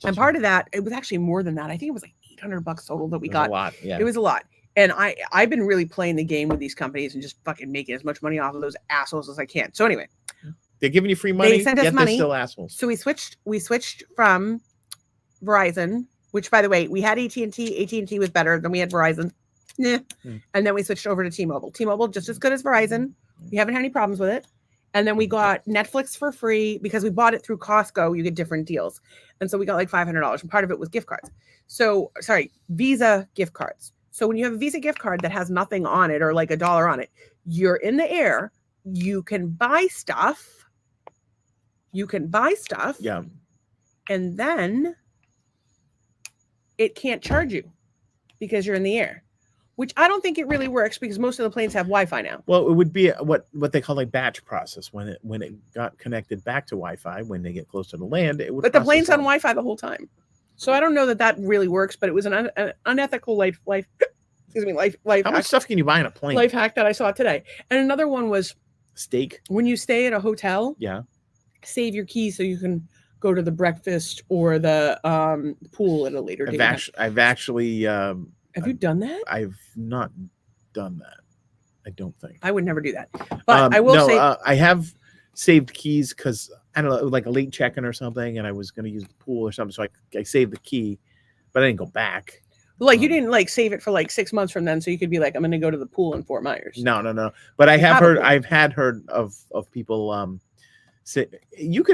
And part of that, it was actually more than that. I think it was like $800 total that we got. A lot. Yeah. It was a lot. And I've been really playing the game with these companies and just fucking making as much money off of those assholes as I can. So anyway, they're giving you free money. They sent us money. They're still assholes. So we switched from Verizon, which by the way, we had AT&T. AT&T was better than we had Verizon. And then we switched over to T-Mobile. T-Mobile just as good as Verizon. We haven't had any problems with it. And then we got Netflix for free because we bought it through Costco. You get different deals. And so we got like $500. And part of it was gift cards. Visa gift cards. So when you have a Visa gift card that has nothing on it or like $1 on it, you're in the air. You can buy stuff you can buy stuff. Yeah. And then it can't charge you because you're in the air, which I don't think it really works because most of the planes have Wi-Fi now. Well, it would be what they call a batch process when it got connected back to Wi-Fi. When they get close to the land, it would. But the plane's on Wi-Fi the whole time, so I don't know that really works. But it was an unethical life. Excuse me, life. How much stuff can you buy in a plane? Life hack that I saw today, and another one was steak. When you stay at a hotel, yeah, save your keys so you can go to the breakfast or the pool at a later date. I've actually. Have you done that? I've not done that. I don't think. I would never do that. But I will say I have saved keys because I don't know, like a late check-in or something, and I was going to use the pool or something, so I saved the key, but I didn't go back. Like you didn't like save it for like 6 months from then, so you could be like, I'm going to go to the pool in Fort Myers. No. But I've had heard of people. So you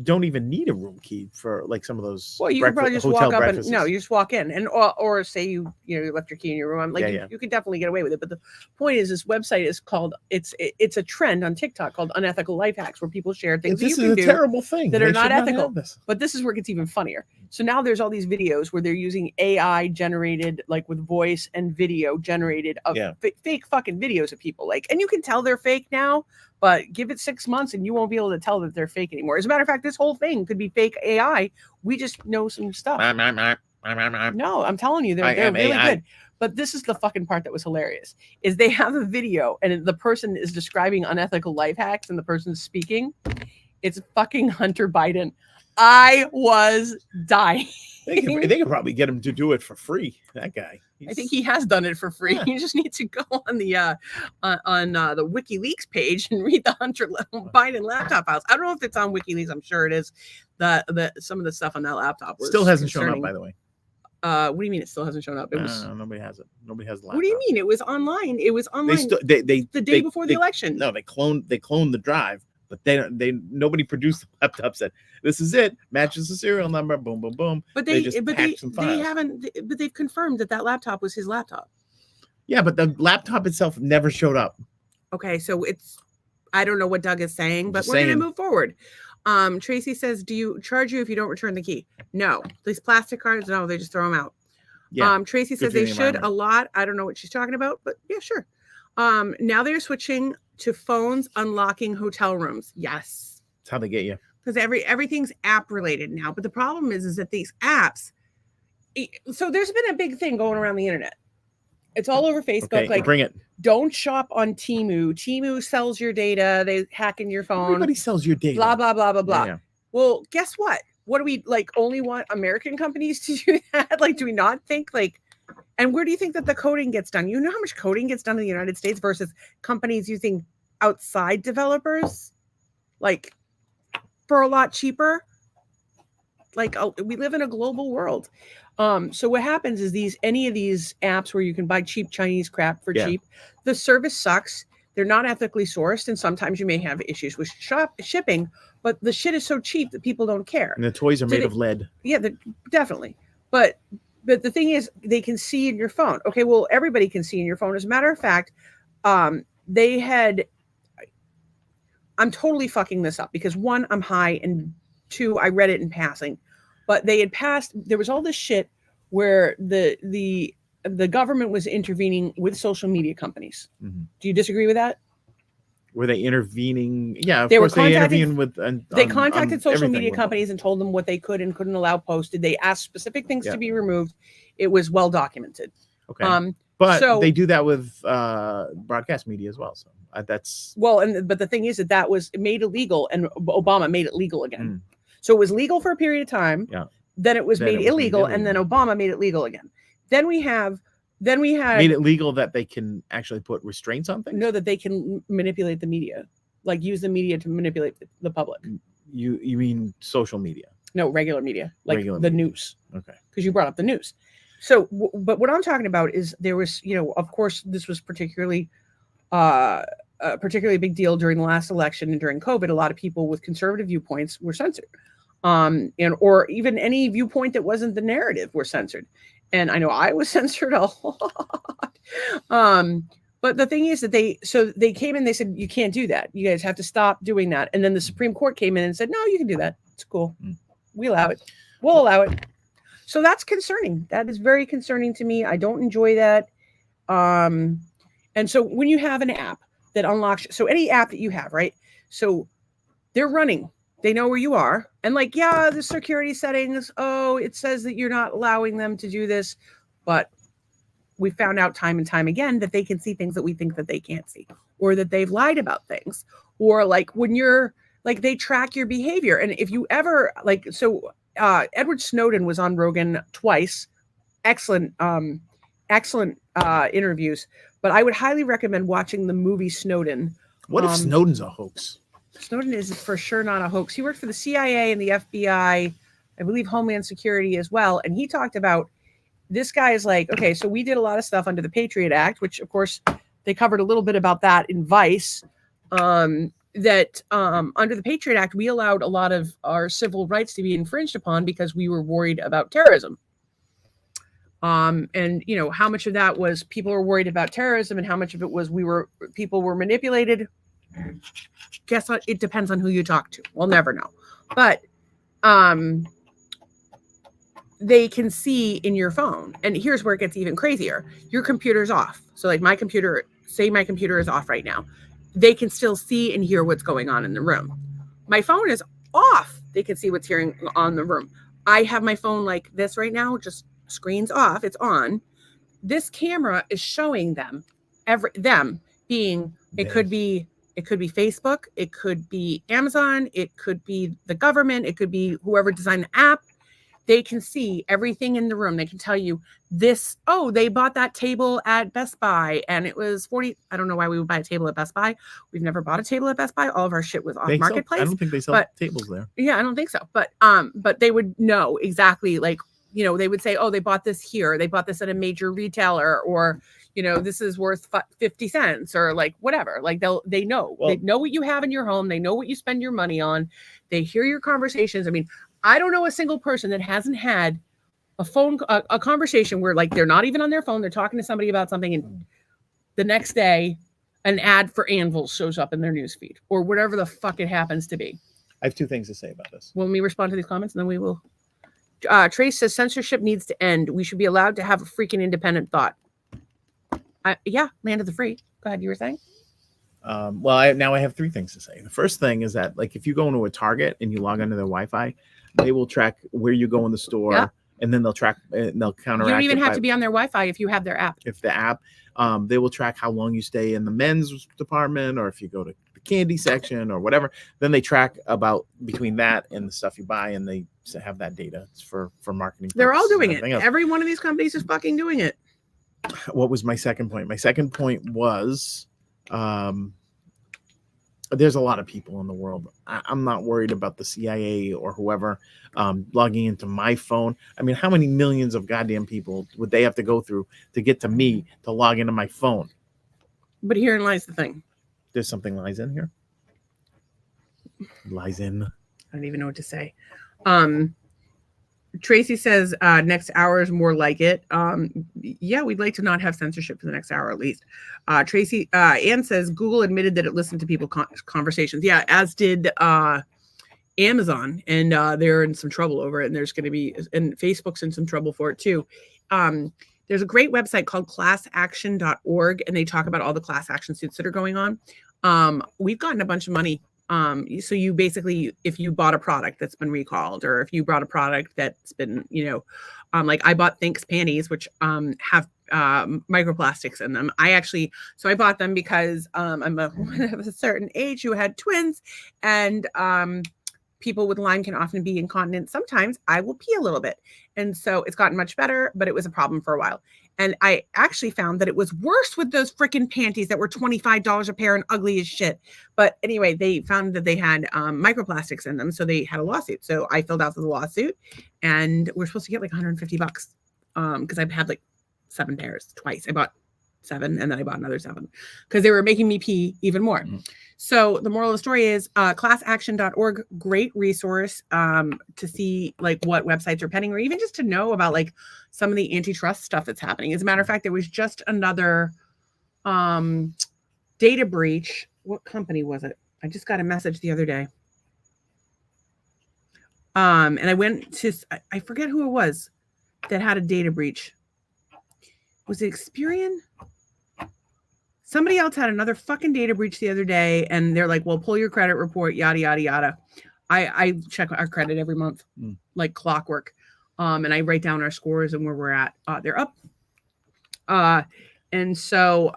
don't even need a room key for like some of those. Well, you could probably just walk up and you just walk in, and or say you left your key in your room. You could definitely get away with it. But the point is, this website is called it's a trend on TikTok called unethical life hacks, where people share things this is a terrible thing that are not ethical. But this is where it gets even funnier. So now there's all these videos where they're using AI generated, like with voice and video generated of fake fucking videos of people, and you can tell they're fake now. But give it 6 months and you won't be able to tell that they're fake anymore. As a matter of fact, this whole thing could be fake AI. We just know some stuff. No, I'm telling you, they're really good. But this is the fucking part that was hilarious, is they have a video and the person is describing unethical life hacks and the person's speaking. It's fucking Hunter Biden. I was dying. They could probably get him to do it for free. That guy. I think he has done it for free. Yeah. You just need to go on the WikiLeaks page and read the Hunter Biden laptop files. I don't know if it's on WikiLeaks. I'm sure it is. The some of the stuff on that laptop still hasn't shown up, by the way. What do you mean it still hasn't shown up? It was nobody has it. Nobody has the laptop. What do you mean? It was online. It was online. The day before the election. No, they cloned the drive. But nobody produced the laptop, said this is it, matches the serial number, boom, boom, boom. But they haven't. But they've confirmed that laptop was his laptop. Yeah, but the laptop itself never showed up. Okay, so I don't know what Doug is saying, but we're gonna move forward. Tracy says, "Do you charge you if you don't return the key?" No, these plastic cards, no, they just throw them out. Yeah. Tracy says they should a lot. I don't know what she's talking about, but yeah, sure. Now they're switching to phones unlocking hotel rooms. Yes. That's how they get you. Because everything's app related now. But the problem is that these apps, so there's been a big thing going around the internet. It's all over Facebook. Okay, bring it. Don't shop on Temu. Temu sells your data. They hack in your phone. Everybody sells your data. Blah, blah, blah, blah, blah. Yeah. Well, guess what? What do we only want American companies to do that? Do we not think and where do you think that the coding gets done? You know how much coding gets done in the United States versus companies using outside developers, for a lot cheaper? We live in a global world. So what happens is any of these apps where you can buy cheap Chinese crap for cheap, the service sucks. They're not ethically sourced, and sometimes you may have issues with shipping. But the shit is so cheap that people don't care. And the toys are made of lead. Yeah, definitely. But the thing is, they can see in your phone. Okay, well, everybody can see in your phone. As a matter of fact, I'm totally fucking this up because 1, I'm high, and 2, I read it in passing. But there was all this shit where the government was intervening with social media companies. Mm-hmm. Do you disagree with that? Were they intervening? Yeah, of course they intervened with. They contacted social media companies and told them what they could and couldn't allow posted. They asked specific things to be removed. It was well documented. Okay, but they do that with broadcast media as well. So that's but the thing is that was made illegal, and Obama made it legal again. Mm. So it was legal for a period of time. Yeah. Then it was made illegal, and then Obama made it legal again. Then we had made it legal that they can actually put restraints on things. No, that they can manipulate the media, use the media to manipulate the public. You mean social media? No, regular media, the news. Okay. Because you brought up the news. So, but what I'm talking about is there was, of course, this was particularly a big deal during the last election and during COVID. A lot of people with conservative viewpoints were censored, or even any viewpoint that wasn't the narrative were censored. And I know I was censored a lot. But the thing is that they came in, they said, you can't do that. You guys have to stop doing that. And then the Supreme Court came in and said, no, you can do that. It's cool. We allow it. We'll allow it. So that's concerning. That is very concerning to me. I don't enjoy that. And so when you have an app that unlocks, so any app that you have, right? So they're running. They know where you are. And like, yeah, the security settings, oh, it says that you're not allowing them to do this. But we found out time and time again that they can see things that we think that they can't see, or that they've lied about things, or like when you're like, they track your behavior. And if you ever like, so Edward Snowden was on Rogan twice. Excellent interviews, but I would highly recommend watching the movie Snowden. What if Snowden's a hoax? Snowden is for sure not a hoax. He worked for the CIA and the FBI, I believe Homeland Security as well. And he talked about, this guy is like, okay, so we did a lot of stuff under the Patriot Act, which of course they covered a little bit about that in Vice. Under the Patriot Act, we allowed a lot of our civil rights to be infringed upon because we were worried about terrorism. And you know, how much of that was people were worried about terrorism and how much of it was people were manipulated. Guess what? It depends on who you talk to. We'll never know. But they can see in your phone. And here's where it gets even crazier. Your computer's off. So like my computer is off right now. They can still see and hear what's going on in the room. My phone is off. They can see what's hearing on the room. I have my phone like this right now, just screen's off. It's on. This camera is showing them being, it could be Facebook, it could be Amazon, it could be the government, it could be whoever designed the app. They can see everything in the room. They can tell you this, oh, they bought that table at Best Buy and it was 40. I don't know why we would buy a table at Best Buy. We've never bought a table at Best Buy. All of our shit was off marketplace. I don't think they sell tables there. Yeah, I don't think so. But they would know exactly, like, you know, they would say, oh, they bought this here. They bought this at a major retailer, or, you know, this is worth 50 cents or like whatever. Like they know what you have in your home. They know what you spend your money on. They hear your conversations. I mean, I don't know a single person that hasn't had a conversation where like they're not even on their phone. They're talking to somebody about something, and the next day an ad for Anvil shows up in their newsfeed or whatever the fuck it happens to be. I have two things to say about this. When we respond to these comments, and then we will. Trace says censorship needs to end. We should be allowed to have a freaking independent thought. Yeah, land of the free. Go ahead. You were saying? Now I have three things to say. The first thing is that, like, if you go into a Target and you log onto their Wi-Fi, they will track where you go in the store, and then they'll track and they'll counteract. You don't even have to be on their Wi-Fi if you have their app. If the app, they will track how long you stay in the men's department, or if you go to the candy section or whatever. Then they track about between that and the stuff you buy, and they have that data. It's for marketing. They're all doing it. Every one of these companies is fucking doing it. What was my second point? My second point was, there's a lot of people in the world. I'm not worried about the CIA or whoever logging into my phone. I mean, how many millions of goddamn people would they have to go through to get to me to log into my phone? But herein lies the thing. There's something lies in here. Lies in. I don't even know what to say. Tracy says next hour is more like it. Yeah, we'd like to not have censorship for the next hour at least. Tracy Ann says Google admitted that it listened to people's conversations. Yeah, as did Amazon, and they're in some trouble over it. And there's going to be, and Facebook's in some trouble for it too. There's a great website called classaction.org, and they talk about all the class action suits that are going on. We've gotten a bunch of money. So you basically, if you bought a product that's been recalled, or if you bought a product that's been, like I bought Thinx panties, which have microplastics in them. I bought them because I'm of a certain age who had twins, and people with Lyme can often be incontinent. Sometimes I will pee a little bit. And so it's gotten much better, but it was a problem for a while. And I actually found that it was worse with those freaking panties that were $25 a pair and ugly as shit. But anyway, they found that they had microplastics in them. So they had a lawsuit. So I filled out the lawsuit, and we're supposed to get like $150 because I've had like 7 pairs twice. I bought 7 and then I bought another 7 because they were making me pee even more. Mm-hmm. So the moral of the story is classaction.org, great resource to see like what websites are pending, or even just to know about like some of the antitrust stuff that's happening. As a matter of fact, there was just another data breach. What company was it? I just got a message the other day. And I went to, I forget who it was that had a data breach. Was it Experian? Somebody else had another fucking data breach the other day, and they're like, well, pull your credit report, yada, yada, yada. I check our credit every month, like clockwork. And I write down our scores and where we're at. They're up. And so,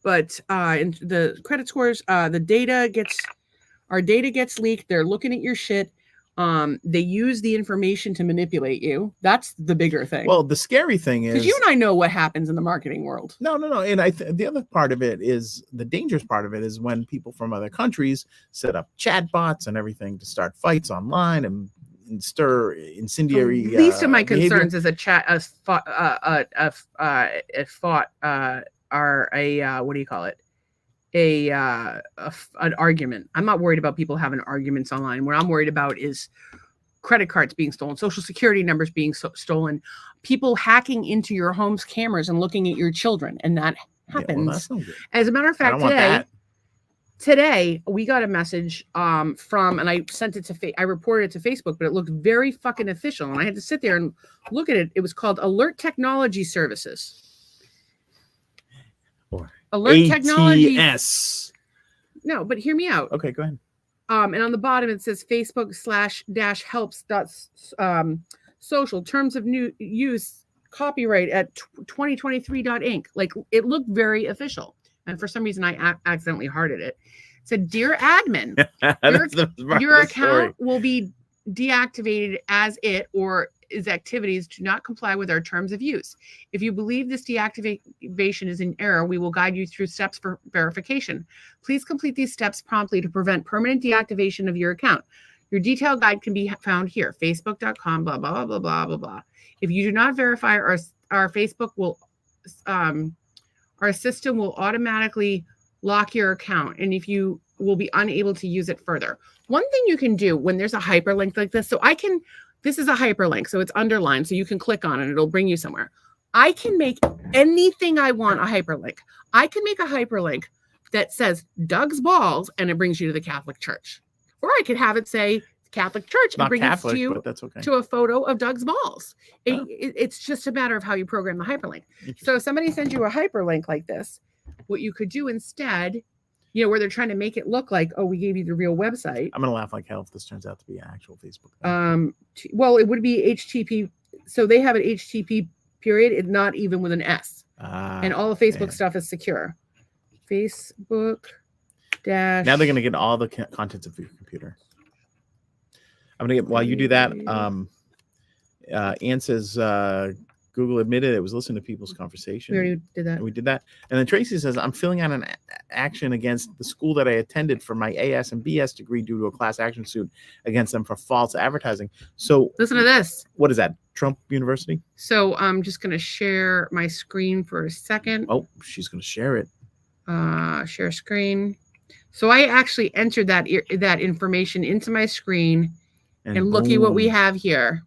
but in the credit scores, our data gets leaked. They're looking at your shit. They use the information to manipulate you. That's the bigger thing. Well, the scary thing is, because you and I know what happens in the marketing world. No. And the other part of it is, the dangerous part of it is when people from other countries set up chat bots and everything to start fights online and stir incendiary. The least of my behavior. concerns is what do you call it? An argument. I'm not worried about people having arguments online. What I'm worried about is credit cards being stolen, social security numbers being stolen, people hacking into your home's cameras and looking at your children, and that happens. Well, that's no good. As a matter of fact, today we got a message from, and I sent it to I reported it to Facebook, but it looked very fucking official, and I had to sit there and look at it. It was called Alert Technology Services. Alert ATS. Technology. No, but hear me out. Okay, go ahead. And on the bottom it says Facebook/helps.social terms of new use copyright at 2023.inc. Like, it looked very official, and for some reason I accidentally hearted it. It said, "Dear admin, your account will be deactivated as it or its activities do not comply with our terms of use. If you believe this deactivation is in error, we will guide you through steps for verification. Please complete these steps promptly to prevent permanent deactivation of your account. Your detailed guide can be found here, facebook.com, blah, blah, blah, blah, blah, blah. If you do not verify, our Facebook will, our system will automatically lock your account, and if you will be unable to use it further." One thing you can do when there's a hyperlink like this, this is a hyperlink, so it's underlined, so you can click on it, it'll bring you somewhere. I can make anything I want a hyperlink. I can make a hyperlink that says Doug's Balls, and it brings you to the Catholic Church. Or I could have it say Catholic Church and bring it to you, that's okay, to a photo of Doug's balls. It's just a matter of how you program the hyperlink. So if somebody sends you a hyperlink like this, what you could do instead, where they're trying to make it look like, oh, we gave you the real website. I'm gonna laugh like hell if this turns out to be an actual Facebook. Well, it would be HTTP. So they have an HTTP period. It's not even with an S. And all the Facebook stuff is secure. Facebook dash. Now they're gonna get all the contents of your computer. I'm gonna get, while you do that. Ann says Google admitted it was listening to people's conversation. We already did that. We did that. And then Tracy says, I'm filling out an action against the school that I attended for my AS and BS degree due to a class action suit against them for false advertising. So listen to this. What is that? Trump University? So I'm just going to share my screen for a second. Oh, she's going to share it. Share screen. So I actually entered that information into my screen, and look at what we have here.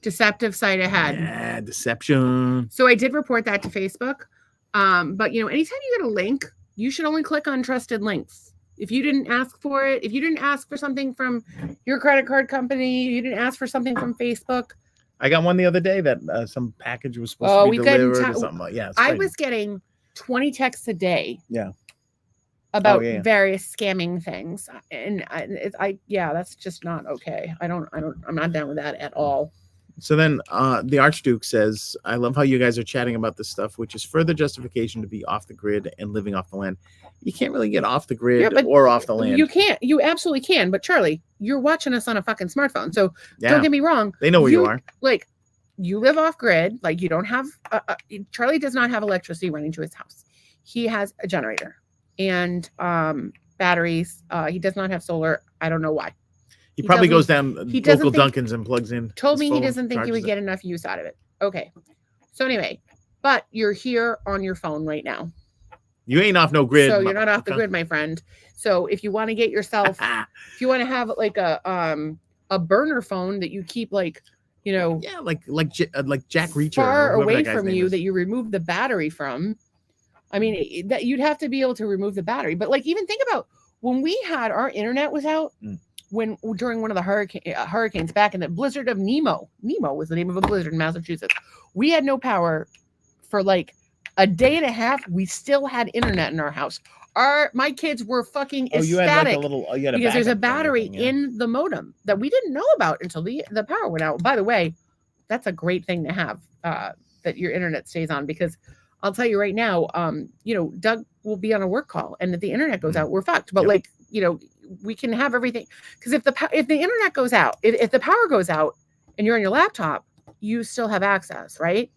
Deceptive site ahead. Yeah, deception. So I did report that to Facebook. But anytime you get a link, you should only click on trusted links. If you didn't ask for it, if you didn't ask for something from your credit card company, you didn't ask for something from Facebook. I got one the other day that some package was supposed to be delivered or something like. Yeah, I was getting 20 texts a day. Yeah. About various scamming things, and that's just not okay. I'm not down with that at all. So then the Archduke says, I love how you guys are chatting about this stuff, which is further justification to be off the grid and living off the land. You can't really get off the grid or off the land. You can't. You absolutely can. But Charlie, you're watching us on a fucking smartphone. So don't get me wrong. They know where you are. Like, you live off grid. Like, you don't have Charlie does not have electricity running to his house. He has a generator and batteries. He does not have solar. I don't know why. He probably goes down local Dunkin's and plugs in. Told me he doesn't think he would get enough use out of it. Okay. So anyway, but you're here on your phone right now. You ain't off no grid. So you're not off the grid, my friend. So if you want to get yourself, if you want to have like a burner phone that you keep like Jack Reacher, far away from you, that you remove the battery from, I mean, that you'd have to be able to remove the battery. But like, even think about when we had our internet was out. When during one of the hurricanes back in the blizzard of Nemo was the name of a blizzard in Massachusetts, we had no power for like a day and a half. We still had internet in our house. My kids were fucking ecstatic. You had like a little, because there's a battery in the modem that we didn't know about until the power went out. By the way, that's a great thing to have, that your internet stays on, because I'll tell you right now, Doug will be on a work call, and if the internet goes out, we're fucked. But like, we can have everything, because if the internet goes out, if the power goes out and you're on your laptop, you still have access, right?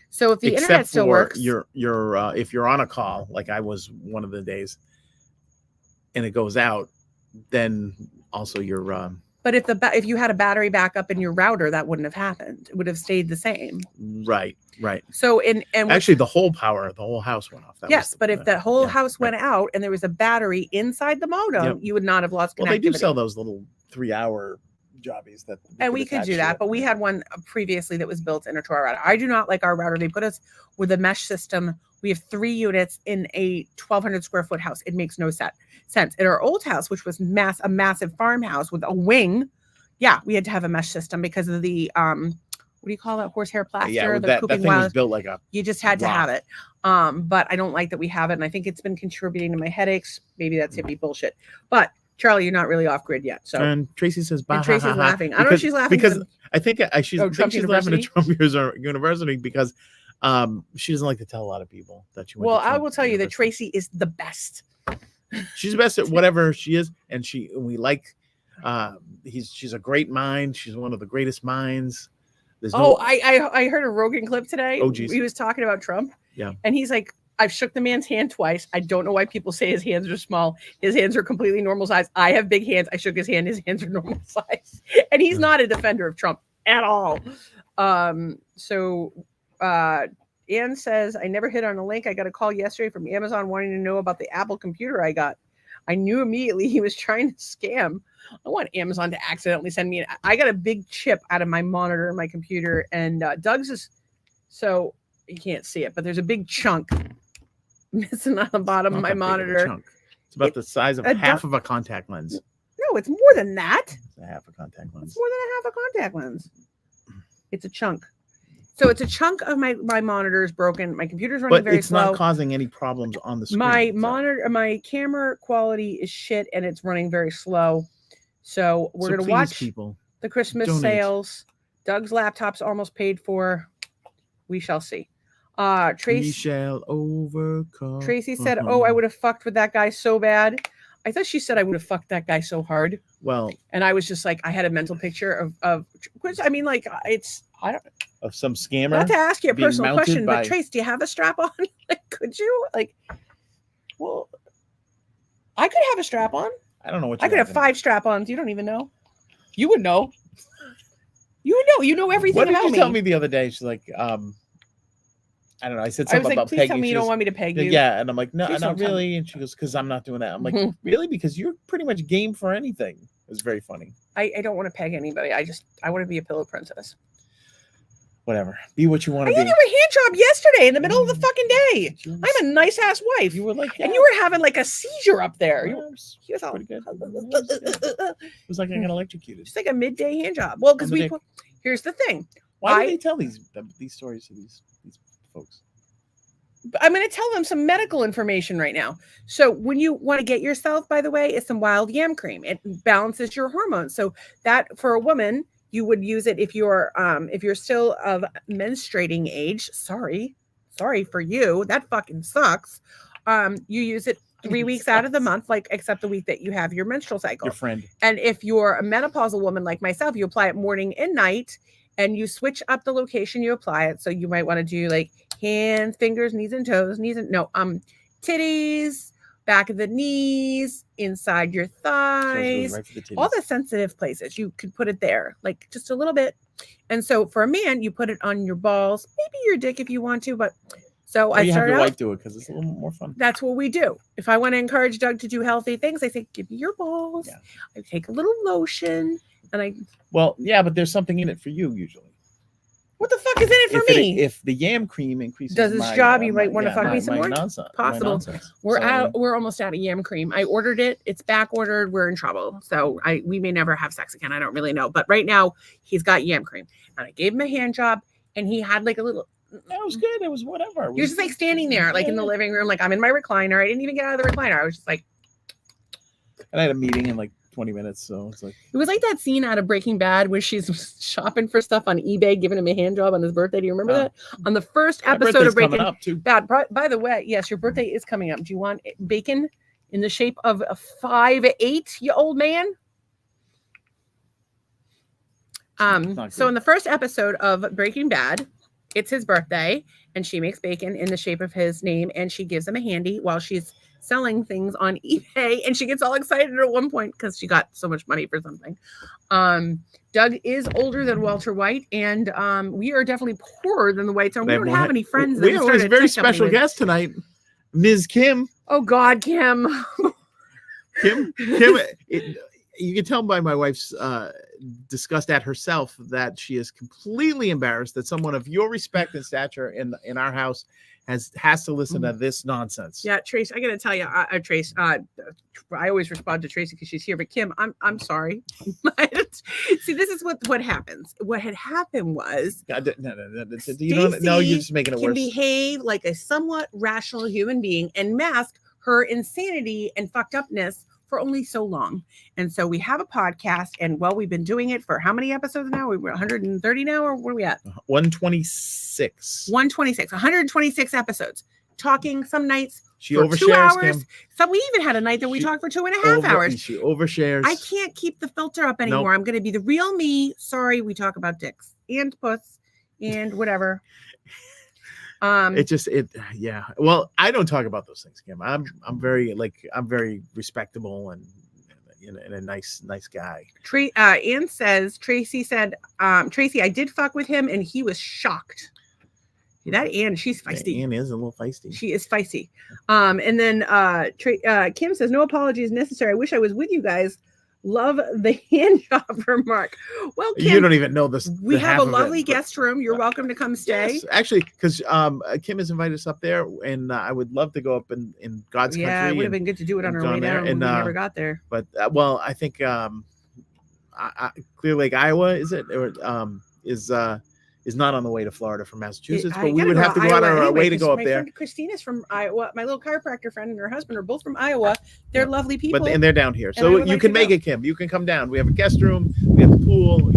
So if the internet still works, if you're on a call, like I was one of the days, and it goes out, then also you're. But if you had a battery backup in your router, that wouldn't have happened. It would have stayed the same. Right. So actually, the whole house went off. But if the whole house went out and there was a battery inside the modem, you would not have lost connectivity. Well, they do sell those little 3-hour jobbies that. And we could do that, but we had one previously that was built into our router. I do not like our router. They put us with a mesh system. We have 3 units in a 1,200 square foot house. It makes no sense. In our old house, which was a massive farmhouse with a wing, we had to have a mesh system because of the what do you call that, horsehair plaster? Yeah, that thing was built like a. You just had to have it. But I don't like that we have it, and I think it's been contributing to my headaches. Maybe that's hippie bullshit. But Charlie, you're not really off grid yet. So and Tracy says, "Bah, and Tracy's laughing." I don't know if she's laughing because I think she's laughing at Trump University because she doesn't like to tell a lot of people that she went to Trump I will tell you that University. Tracy is the best. She's the best at whatever she is, and we like. She's a great mind. She's one of the greatest minds. I heard a Rogan clip today. Oh, geez. He was talking about Trump. Yeah, and he's like, I've shook the man's hand twice. I don't know why people say his hands are small. His hands are completely normal size. I have big hands. I shook his hand. His hands are normal size. And he's not a defender of Trump at all. Ann says, I never hit on a link. I got a call yesterday from Amazon wanting to know about the Apple computer I got. I knew immediately he was trying to scam. I want Amazon to accidentally send me. I got a big chip out of my monitor in my computer, and Doug's is, so you can't see it, but there's a big chunk missing on the bottom of my monitor. It's about the size of half of a contact lens. No, it's more than that. It's a half a contact lens. It's more than a half a contact lens. It's a chunk. So it's a chunk of my monitor is broken. My computer's running very slow. But it's not causing any problems on the screen. My camera quality is shit, and it's running very slow. So we're going to watch the Christmas sales. Doug's laptop's almost paid for. We shall see. We shall overcome. Tracy said, I would have fucked with that guy so bad. I thought she said I would have fucked that guy so hard. Well, and I was just like, I had a mental picture of which, I mean, like, of some scammer. Not to ask you a personal question, but Trace, do you have a strap on? Like, could you? Like, well, I could have a strap on. I don't know what I could have 5 strap-ons. You don't even know. You would know. You would know. You know everything about me. What did you tell me the other day? She's like, I don't know. I said something about please pegging. Tell me you don't want me to peg you. Yeah, and I'm like, no, not really. And she goes, because I'm not doing that. I'm like, really? Because you're pretty much game for anything. It was very funny. I don't want to peg anybody. I want to be a pillow princess. Whatever. Be what you want to be. I had you a hand job yesterday in the middle of the fucking day. I'm a nice ass wife. You were like, and you were having like a seizure up there. Yeah, it was pretty good. It was like I got electrocuted. It's like a midday hand job. Well, because here's the thing. Why do they tell these stories to these folks? I'm going to tell them some medical information right now. So when you want to get yourself, by the way, it's some wild yam cream. It balances your hormones. So that for a woman, you would use it if you're still of menstruating age. Sorry for you. That fucking sucks. You use it 3 weeks out of the month, like except the week that you have your menstrual cycle. Your friend. And if you're a menopausal woman like myself, you apply it morning and night, and you switch up the location you apply it. So you might want to do like hands, fingers, knees and toes, titties, back of the knees, inside your thighs, right, all the sensitive places. You could put it there, like just a little bit. And so for a man, you put it on your balls, maybe your dick if you want to, but so I have your wife do it because it's a little more fun. That's what we do. If I want to encourage Doug to do healthy things, I say, give me your balls. Yeah. I take a little lotion and Well, yeah, but there's something in it for you usually. What the fuck is in it for me? If the yam cream increases does its job, you might want to fuck me some more. Nonsense, Possible. We're out. We're almost out of yam cream. I ordered it. It's back ordered. We're in trouble. So we may never have sex again. I don't really know. But right now he's got yam cream, and I gave him a hand job, and he had like a little. That was good. It was whatever. He was just like standing there, like in the living room, like I'm in my recliner. I didn't even get out of the recliner. I was just like. And I had a meeting in like 20 minutes, so it's like it was like that scene out of Breaking Bad where she's shopping for stuff on eBay, giving him a hand job on his birthday. Do you remember that? On the first episode of Breaking Bad. By the way, yes, your birthday is coming up. Do you want bacon in the shape of a 5'8", you old man? So in the first episode of Breaking Bad, it's his birthday, and she makes bacon in the shape of his name, and she gives him a handy while she's selling things on eBay, and she gets all excited at one point because she got so much money for something. Doug is older than Walter White, and we are definitely poorer than the Whites. And we don't have any friends. We have a very special guest tonight, Ms. Kim. Oh God, Kim. Kim. You can tell by my wife's disgust at herself that she is completely embarrassed that someone of your respect and stature in our house has to listen to this nonsense. Yeah, Trace, I gotta tell you, Trace, I always respond to Tracy because she's here, but Kim, I'm sorry. See, this is what happens. What had happened was you're just making it worse. Can behave like a somewhat rational human being and mask her insanity and fucked upness for only so long. And so we have a podcast, and we've been doing it for how many episodes now? We're 130 now, or what are we at? 126. 126 episodes. Talking some nights she for overshares, 2 hours. Kim. So we even had a night that we talked for 2.5 hours. She overshares. I can't keep the filter up anymore. Nope. I'm going to be the real me. Sorry, we talk about dicks and puss and whatever. Yeah. Well, I don't talk about those things, Kim. I'm very respectable and a nice guy. Ann says, Tracy said, Tracy, I did fuck with him and he was shocked. That Ann, she's feisty. Ann is a little feisty. She is feisty. And then Kim says, no apologies necessary. I wish I was with you guys. Love the hand job remark. Well, Kim, you don't even know this. We have a lovely guest room. You're welcome to come stay. Yes, actually, because Kim has invited us up there, and I would love to go up in God's country. Yeah, it would have been good to do it on our way down. And we never got there. But I think Clear Lake, Iowa, is it or is not on the way to Florida from Massachusetts, but we would have to go out on our way to go up there. Friend Christina's from Iowa. My little chiropractor friend and her husband are both from Iowa. They're lovely people. And they're down here. So you can make it, Kim. You can come down. We have a guest room. We have a pool.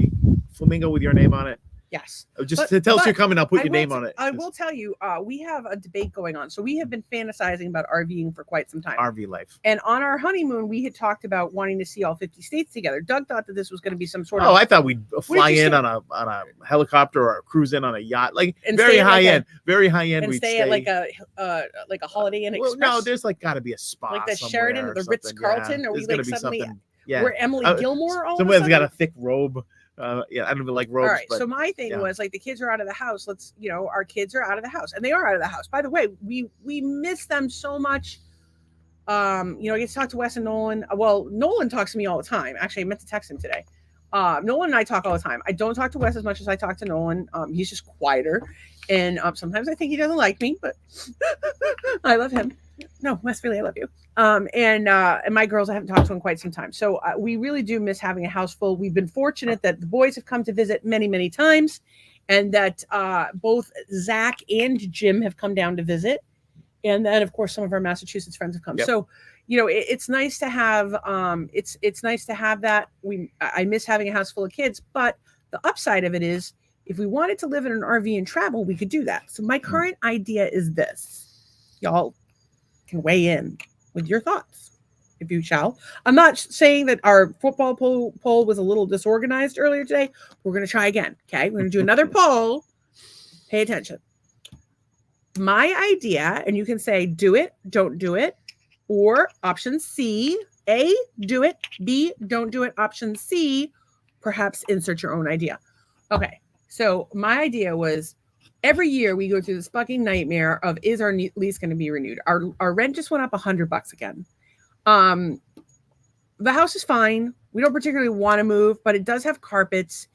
Flamingo with your name on it. Yes. Just tell us you're coming. I'll put your name on it. I will tell you, we have a debate going on. So we have been fantasizing about RVing for quite some time. RV life. And on our honeymoon, we had talked about wanting to see all 50 states together. Doug thought that this was going to be some sort of. Oh, I thought we'd fly in on a helicopter or cruise in on a yacht, like very high end, very high end. And stay at like a Holiday Inn Express. No, there's gotta be a spa, like the Sheraton or the Ritz Carlton. Yeah, or we like suddenly, yeah, we're Emily Gilmore. Somebody's got a thick robe. I don't even like robes. All right. So my thing was like the kids are out of the house. Our kids are out of the house, and they are out of the house. By the way, we miss them so much. I get to talk to Wes and Nolan. Well, Nolan talks to me all the time. Actually, I meant to text him today. Nolan and I talk all the time. I don't talk to Wes as much as I talk to Nolan. He's just quieter, and sometimes I think he doesn't like me, but I love him. No, Wes, really, I love you. And my girls, I haven't talked to in quite some time. So we really do miss having a house full. We've been fortunate that the boys have come to visit many, many times, and that both Zach and Jim have come down to visit. And then, of course, some of our Massachusetts friends have come. Yep. So, it's nice to have. It's nice to have that. I miss having a house full of kids, but the upside of it is, if we wanted to live in an RV and travel, we could do that. So my current idea is this, y'all can weigh in with your thoughts, if you shall. I'm not saying that our football poll was a little disorganized earlier today. We're going to try again. Okay. We're going to do another poll. Pay attention. My idea, and you can say, do it, don't do it, or option C, A, do it, B, don't do it, option C, perhaps insert your own idea. Okay. So my idea was, every year we go through this fucking nightmare of, is our lease going to be renewed? Our rent just went up $100 again. The house is fine. We don't particularly want to move, but it does have carpets.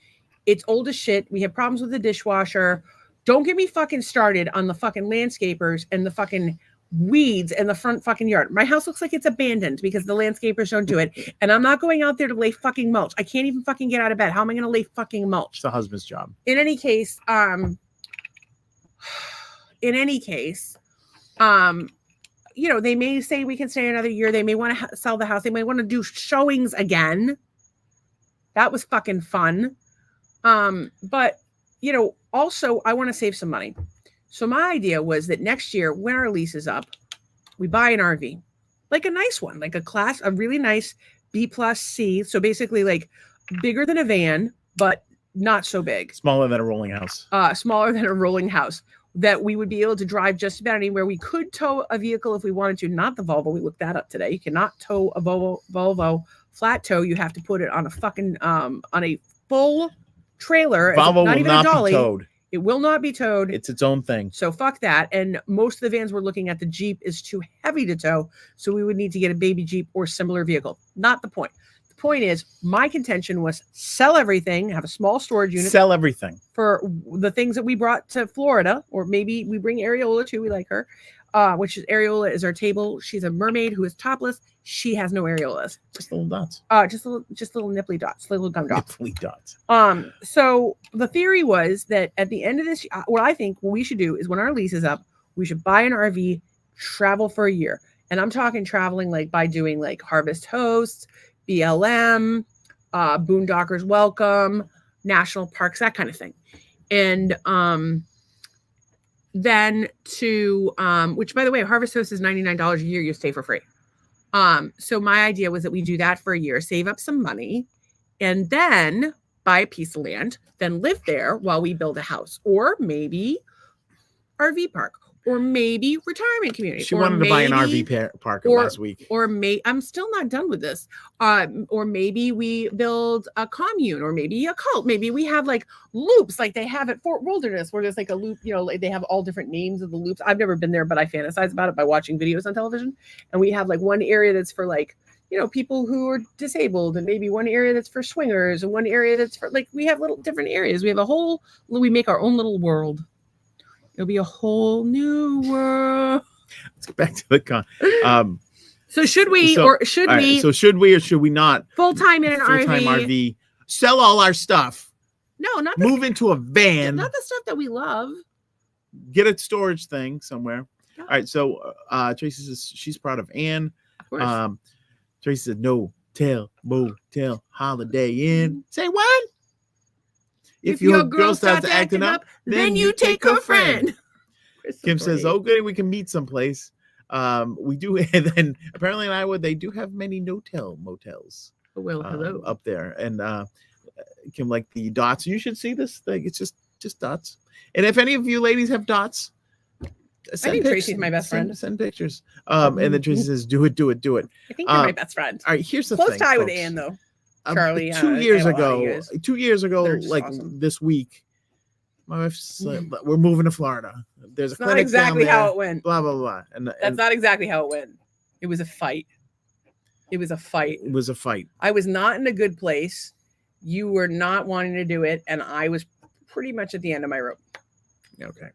It's old as shit. We have problems with the dishwasher. Don't get me fucking started on the fucking landscapers and the fucking weeds in the front fucking yard. My house looks like it's abandoned because the landscapers don't do it. And I'm not going out there to lay fucking mulch. I can't even fucking get out of bed. How am I going to lay fucking mulch? It's the husband's job. In any case, you know, they may say we can stay another year. They may want to sell the house. They may want to do showings again. That was fucking fun. But you know, also I want to save some money. So my idea was that next year when our lease is up, we buy an RV, like a nice one, like a really nice B+C. So basically like bigger than a van, but not so big. Smaller than a rolling house. Smaller than a rolling house that we would be able to drive just about anywhere. We could tow a vehicle if we wanted to, not the Volvo. We looked that up today. You cannot tow a Volvo flat tow. You have to put it on a fucking, on a full trailer. Volvo not will even not a dolly. be towed. It will not be towed. It's its own thing. So fuck that. And most of the vans we're looking at, the Jeep is too heavy to tow. So we would need to get a baby Jeep or similar vehicle. Not the point. The point is, my contention was sell everything, have a small storage unit. Sell everything. For the things that we brought to Florida, or maybe we bring Areola too. We like her. Which is Areola is our table. She's a mermaid who is topless. She has no areolas. Just little dots. Just little nipply dots, little gum dots. Nipply dots. So the theory was that at the end of this, what I think what we should do is when our lease is up, we should buy an RV, travel for a year. And I'm talking traveling like by doing like Harvest Hosts, BLM, Boondockers Welcome, national parks, that kind of thing. And then to which by the way, Harvest Host is $99 a year, you stay for free. So my idea was that we do that for a year, save up some money, and then buy a piece of land, then live there while we build a house, or maybe RV park, or maybe retirement community. She wanted to buy an RV park last week. Or I'm still not done with this. Or maybe we build a commune, or maybe a cult. Maybe we have like loops like they have at Fort Wilderness, where there's like a loop, you know, like they have all different names of the loops. I've never been there, but I fantasize about it by watching videos on television. And we have like one area that's for like, you know, people who are disabled, and maybe one area that's for swingers, and one area that's for like, we have little different areas. We have we make our own little world. It'll be a whole new world. Let's get back to the So should we or should we not full-time in an RV, sell all our stuff? No, not move into a van. Not the stuff that we love. Get a storage thing somewhere. Yeah. All right. So Tracy says she's proud of Anne. Of course. Tracy said no motel Holiday Inn. Say what? If your girl starts acting up, then you take her friend. Kim says, "Oh, goody, we can meet someplace." We do, and then apparently in Iowa they do have many motels. Well, hello up there, and Kim like the dots. You should see this thing. It's just dots. And if any of you ladies have dots, I think Tracy's my best friend. Send pictures. And then Tracy says, "Do it." I think you're my best friend. All right, here's the close thing. tie Folks. with Anne though. Charlie, 2 years ago, 2 years ago, like awesome. this week, my wife's like, we're moving to Florida. There's a clinic not exactly down there, how it went. blah blah blah. And that's not exactly how it went. It was a fight. It was a fight. I was not in a good place. You were not wanting to do it, and I was pretty much at the end of my rope. Okay.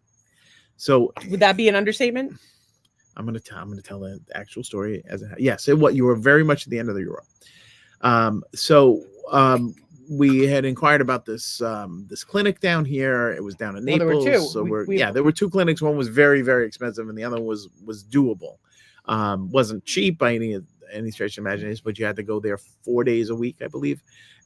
So would that be an understatement? I'm gonna tell the actual story as it. Yes, what you were very much at the end of your rope. We had inquired about this clinic down here. It was down in Naples. Well, there were two. So there were two clinics. One was very, very expensive, and the other was doable. Wasn't cheap by any stretch of imagination, but you had to go there 4 days a week, I believe,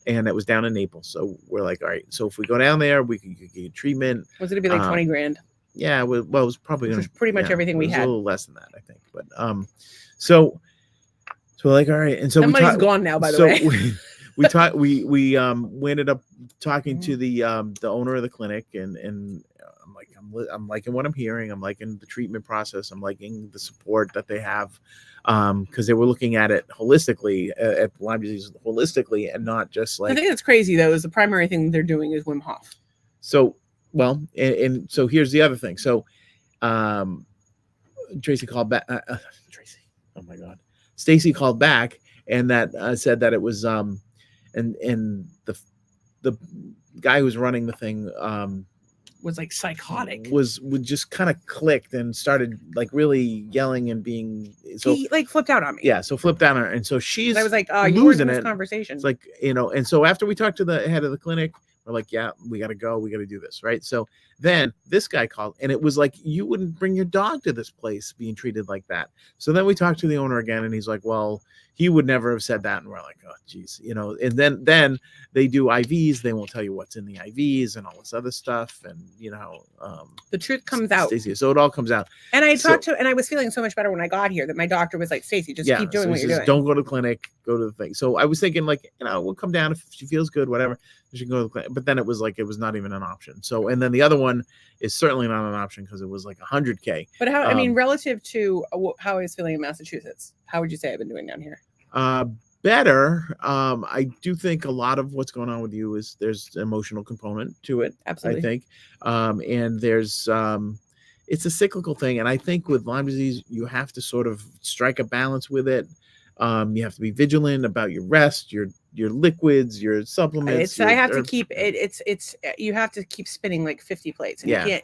and it was down in Naples. So we're like, all right. So if we go down there, we could get treatment. Was it to be like 20 grand? Yeah. Well, it was probably pretty much everything we had. A little less than that, I think. But so we're like, all right, and so that money's gone now, by the way. We ended up talking to the owner of the clinic, and I'm liking what I'm hearing. I'm liking the treatment process. I'm liking the support that they have, because they were looking at it holistically, at Lyme disease holistically, and not just like. I think that's crazy though. Is the primary thing they're doing is Wim Hof. So and so here's the other thing. So, Tracy called back. Tracy, oh my God. Stacy called back and that said that it was and the guy who's running the thing was like psychotic. would just kind of clicked and started like really yelling and being so he like flipped out on me. Yeah, so flipped out on her, and so she's I was like, you losing this it. Conversation. It's like, you know, and so after we talked to the head of the clinic, we're like, yeah, we got to go, we got to do this, right? So then this guy called, and it was like, you wouldn't bring your dog to this place being treated like that. So then we talked to the owner again, and he's like, well, he would never have said that. And we're like, oh geez, you know. And then they do IVs, they won't tell you what's in the IVs and all this other stuff, and you know, the truth comes out. Stacey, so it all comes out. And I talked to, and I was feeling so much better when I got here that my doctor was like, Stacey, just keep doing what you're doing. Don't go to the clinic, go to the thing. So I was thinking, like, you know, we'll come down if she feels good, whatever. She can go to the clinic. But then it was like, it was not even an option. So, and then the other one is certainly not an option because it was like $100K. But how, I mean, relative to how I was feeling in Massachusetts, how would you say I've been doing down here? Better. I do think a lot of what's going on with you is there's an emotional component to it. Absolutely. I think. And there's, it's a cyclical thing. And I think with Lyme disease, you have to sort of strike a balance with it. You have to be vigilant about your rest, your liquids, your supplements. I have to keep it. It's you have to keep spinning like 50 plates. And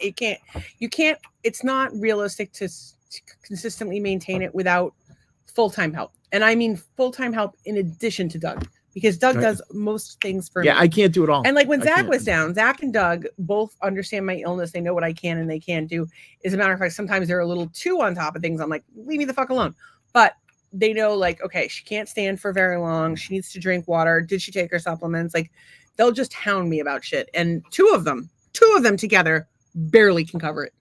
you can't. It's not realistic to consistently maintain it without full-time help. And I mean full-time help in addition to Doug, because Doug does most things for me. Yeah, I can't do it all. And like when Zach was down, Zach and Doug both understand my illness. They know what I can and they can't do. As a matter of fact, sometimes they're a little too on top of things. I'm like, leave me the fuck alone. But they know, like, okay, she can't stand for very long. She needs to drink water. Did she take her supplements? Like, they'll just hound me about shit. And two of them together barely can cover it.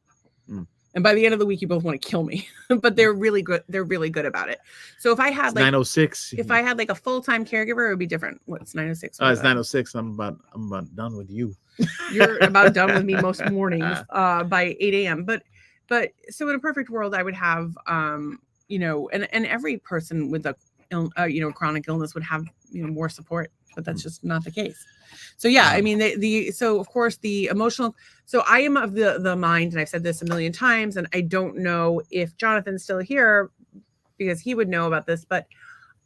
And by the end of the week, you both want to kill me, but they're really good. They're really good about it. So if I had like 906, if I had like a full-time caregiver, it would be different. What's 906? Oh, it's 906. I'm about done with you. You're about done with me most mornings by 8 a.m. But so in a perfect world, I would have you know, and every person with a you know, chronic illness would have, you know, more support, but that's just not the case. So yeah, I mean, so of course the emotional, so I am of the mind, and I've said this a million times, and I don't know if Jonathan's still here because he would know about this, but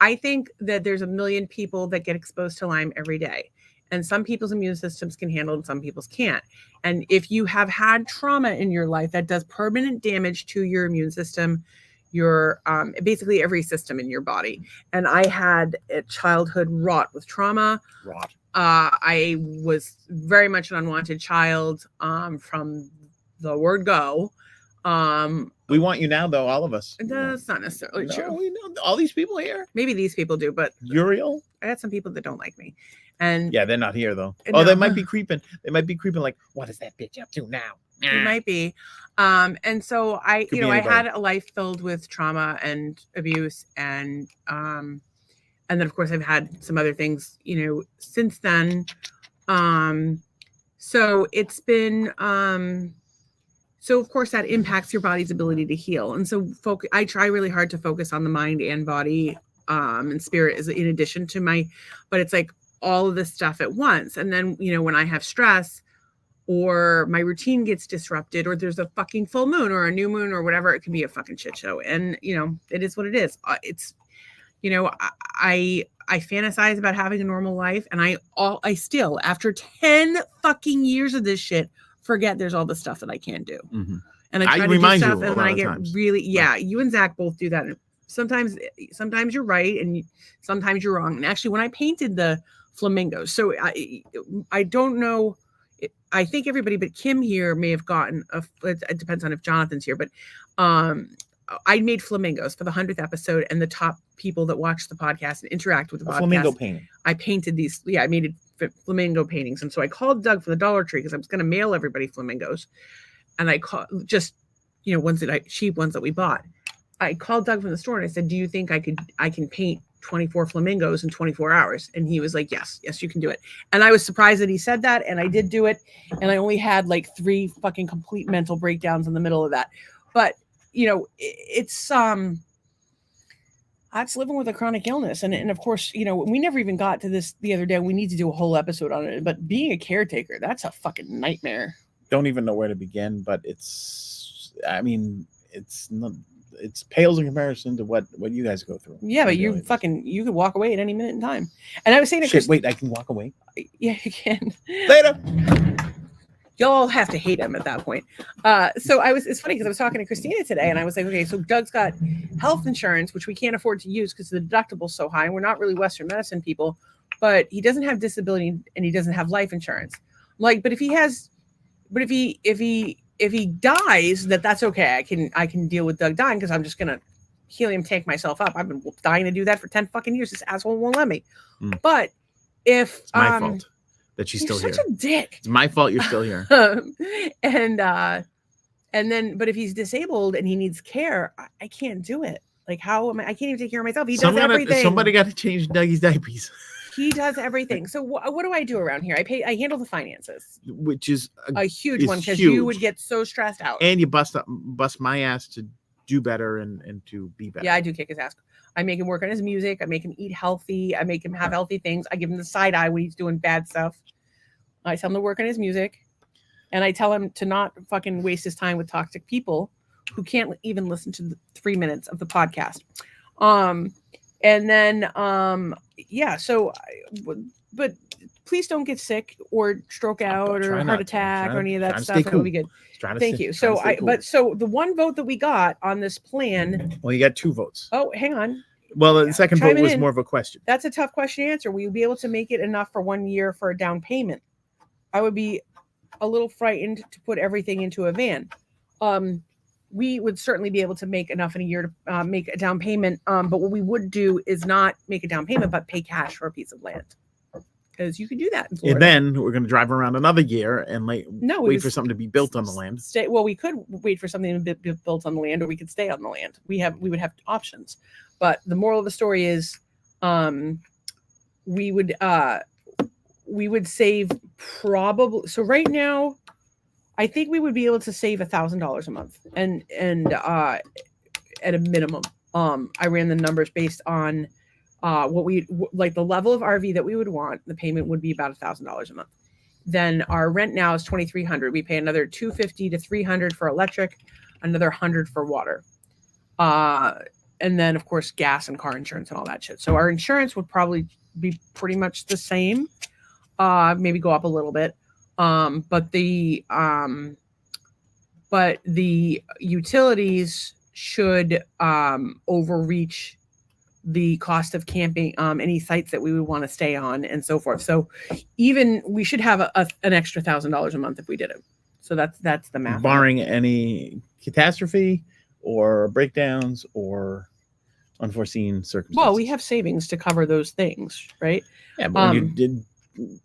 I think that there's a million people that get exposed to Lyme every day, and some people's immune systems can handle it and some people's can't. And if you have had trauma in your life that does permanent damage to your immune system, your basically every system in your body. And I had a childhood wrought with trauma. I was very much an unwanted child from the word go. We want you now, though, all of us. That's not necessarily true. We know all these people here. Maybe these people do, but Uriel. I got some people that don't like me. And yeah, they're not here though. No. Oh, they might be creeping. They might be creeping like, what is that bitch up to now? It might be. And so I, you know, I had a life filled with trauma and abuse, and then of course I've had some other things, you know, since then. So it's been, so of course that impacts your body's ability to heal. And so I try really hard to focus on the mind and body, and spirit is in addition to but it's like all of this stuff at once. And then, you know, when I have stress, or my routine gets disrupted, or there's a fucking full moon or a new moon or whatever, it can be a fucking shit show. And, you know, it is what it is. It's, you know, I fantasize about having a normal life, and I still, after 10 fucking years of this shit, forget there's all the stuff that I can do. Mm-hmm. And I try to do stuff, and then I get really, you and Zach both do that. And sometimes you're right, and sometimes you're wrong. And actually, when I painted the flamingos, so I don't know, I think everybody but Kim here may have gotten it depends on if Jonathan's here, but I made flamingos for the 100th episode, and the top people that watch the podcast and interact with the podcast. Flamingo painting. I painted these. Yeah, I made flamingo paintings. And so I called Doug from the Dollar Tree because I was going to mail everybody flamingos. And I called just, you know, cheap ones that we bought. I called Doug from the store and I said, do you think I can paint 24 flamingos in 24 hours? And he was like, yes, you can do it. And I was surprised that he said that. And I did do it. And I only had like 3 fucking complete mental breakdowns in the middle of that. But, you know, it's living with a chronic illness. And of course, you know, we never even got to this the other day. We need to do a whole episode on it. But being a caretaker, that's a fucking nightmare. Don't even know where to begin, but it's not, it's pales in comparison to what you guys go through. Yeah, but you could walk away at any minute in time. And I was saying, shit, wait, I can walk away. Yeah, you can. Later. You'll all have to hate him at that point. So it's funny because I was talking to Christina today and I was like, okay, so Doug's got health insurance, which we can't afford to use because the deductible's so high. And we're not really Western medicine people, but he doesn't have disability and he doesn't have life insurance. Like, but if he dies, that's okay. I can deal with Doug dying because I'm just gonna helium tank myself up. I've been dying to do that for 10 fucking years. This asshole won't let me. But if it's my fault that she's still here. Such a dick. It's my fault you're still here. And then, but if he's disabled and he needs care, I can't do it. Like, how am I can't even take care of myself. He does everything. Somebody got to change Dougie's diapers. He does everything. So what do I do around here? I handle the finances, which is a huge one because you would get so stressed out. And you bust my ass to do better and to be better. Yeah, I do kick his ass. I make him work on his music. I make him eat healthy. I make him have healthy things. I give him the side eye when he's doing bad stuff. I tell him to work on his music. And I tell him to not fucking waste his time with toxic people who can't even listen to the 3 minutes of the podcast. And then, yeah, so, but please don't get sick or stroke out or heart attack or any of that stuff. That would be good. Thank you. So so the one vote that we got on this plan. Well, you got 2 votes. Oh, hang on. Well, the second vote was more of a question. That's a tough question to answer. Will you be able to make it enough for 1 year for a down payment? I would be a little frightened to put everything into a van. We would certainly be able to make enough in a year to make a down payment. But what we would do is not make a down payment, but pay cash for a piece of land. Because you can do that in Florida. And then we're going to drive around another year and wait for something to be built on the land. We could wait for something to be built on the land, or we could stay on the land. We would have options. But the moral of the story is, we would save probably. So right now, I think we would be able to save $1,000 a month, and at a minimum. I ran the numbers based on what we like the level of RV that we would want. The payment would be about $1,000 a month. Then our rent now is $2,300. We pay another $250 to $300 for electric, another $100 for water, and then of course gas and car insurance and all that shit. So our insurance would probably be pretty much the same, maybe go up a little bit. But the utilities should overreach the cost of camping, any sites that we would want to stay on and so forth. So even we should have an extra $1,000 a month if we did it. So that's the math. Barring any catastrophe or breakdowns or unforeseen circumstances. Well, we have savings to cover those things, right? Yeah, but when you did,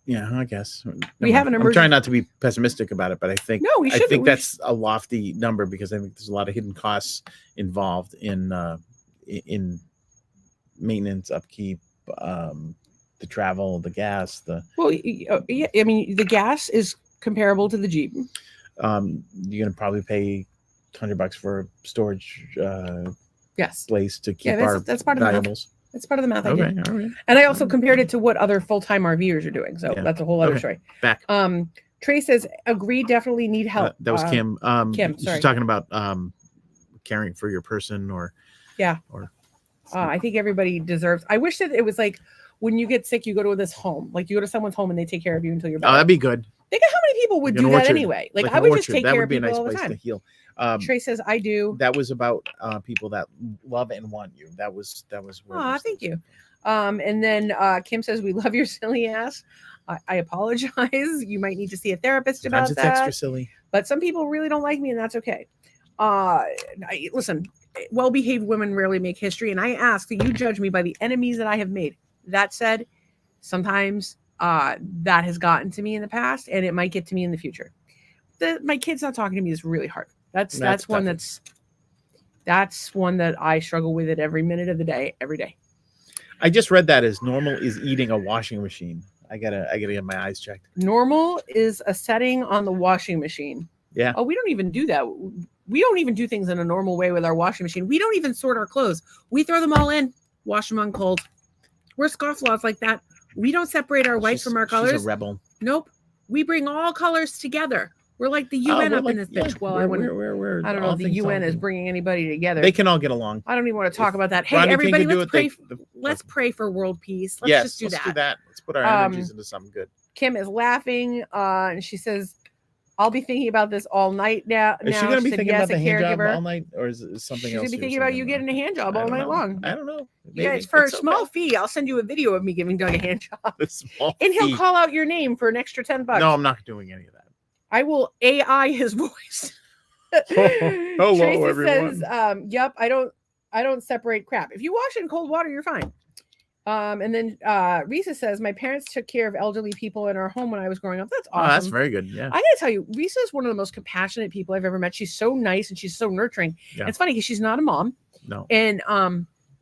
yeah, I guess we have an emergency. I'm trying not to be pessimistic about it, but I think I think that's a lofty number because I think there's a lot of hidden costs involved in maintenance, upkeep, the travel, the gas. Yeah, I mean the gas is comparable to the Jeep. You're gonna probably pay $100 for a storage yes place to keep that's part valuables. That's part of the math. Okay, all right. And I also compared it to what other full-time RVers are doing. So that's a whole other story. Back. Trey says, agree, definitely need help. That was Kim. Kim, sorry. She's talking about caring for your person or. I think everybody deserves. I wish that it was like when you get sick, you go to this home. Like you go to someone's home and they take care of you until you're better. Oh, that'd be good. Think of how many people would do that anyway. Like I would just take care of people all the time. To heal. Trey says, I do. That was about people that love and want you. That was. Oh, thank you. And then Kim says, we love your silly ass. I apologize. You might need to see a therapist about that. It's extra silly. But some people really don't like me, and that's okay. Listen, well-behaved women rarely make history, and I ask that you judge me by the enemies that I have made. That said, sometimes that has gotten to me in the past, and it might get to me in the future. My kid's not talking to me is really hard. That's one that I struggle with it every minute of the day, every day. I just read that as normal is eating a washing machine. I gotta get my eyes checked. Normal is a setting on the washing machine. Yeah. Oh, we don't even do that. We don't even do things in a normal way with our washing machine. We don't even sort our clothes. We throw them all in, wash them on cold. We're scofflaws like that. We don't separate our whites from our colors. She's a rebel. Nope. We bring all colors together. We're like the UN we're up in this bitch. Well, we're I don't know all if the things UN is solving. bringing anybody together. They can all get along. I don't even want to talk about that. Hey, Ronnie King everybody, could do let's it, pray. Let's pray for world peace. Let's yes, just do let's that. do that. Let's put our energies into something good. Kim is laughing, and she says, "I'll be thinking about this all night now." Is she going to be said, thinking yes, about the a hand job caregiver. all night, or is it something She's else? gonna be thinking about you getting a hand job all night long. I don't know. You guys, for a small fee, I'll send you a video of me giving Doug a hand job. A small And he'll fee. call out your name for an extra $10. No, I'm not doing any of that. I will AI his voice. Hello, Tracy everyone. says, "Yep, I don't separate crap. If you wash it in cold water, you're fine." And then Risa says, "My parents took care of elderly people in our home when I was growing up." That's awesome. Oh, that's very good. Yeah, I gotta tell you, Risa is one of the most compassionate people I've ever met. She's so nice and she's so nurturing. Yeah. It's funny because she's not a mom. No. And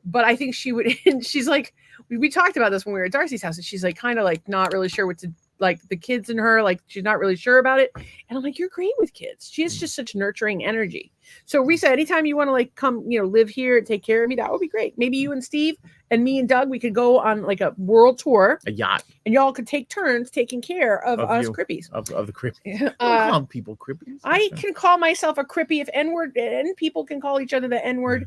but I think she would. And she's like, we talked about this when we were at Darcy's house, and she's like, kind of like not really sure what to. Like the kids and her, like she's not really sure about it. And I'm like, you're great with kids. She has just such nurturing energy. So Risa, anytime you want to like come, live here and take care of me, that would be great. Maybe you and Steve and me and Doug, we could go on like a world tour, a yacht, and y'all could take turns taking care of us crippies. Of the crippies. Call people crippies. I can call myself a crippy if N-word, and people can call each other the N-word.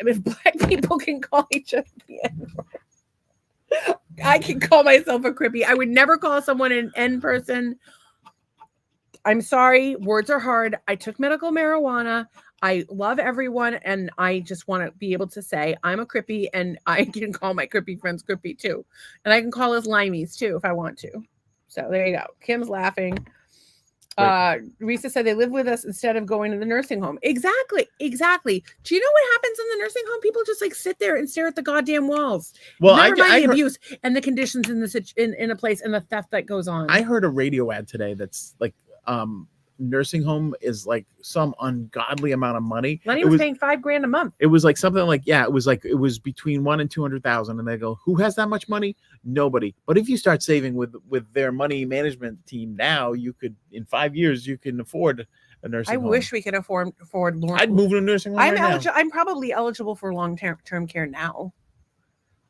If black people can call each other the N-word. I can call myself a crippy. I would never call someone an N person. I'm sorry. Words are hard. I took medical marijuana. I love everyone. And I just want to be able to say I'm a crippy, and I can call my crippy friends crippy too. And I can call us limeys too if I want to. So there you go. Kim's laughing. Risa said they live with us instead of going to the nursing home. Exactly. Do you know what happens in the nursing home? People just like sit there and stare at the goddamn walls. Well, never mind the abuse and the conditions in a place and the theft that goes on. I heard a radio ad today that's like nursing home is like some ungodly amount of money. Lenny was paying $5,000 a month. It was like something like, it was between 100,000 and 200,000. And they go, who has that much money? Nobody. But if you start saving with their money management team now, you could, in 5 years, you can afford a nursing home. I wish we could afford long. I'd move to a nursing home. I'm probably eligible for long-term care now.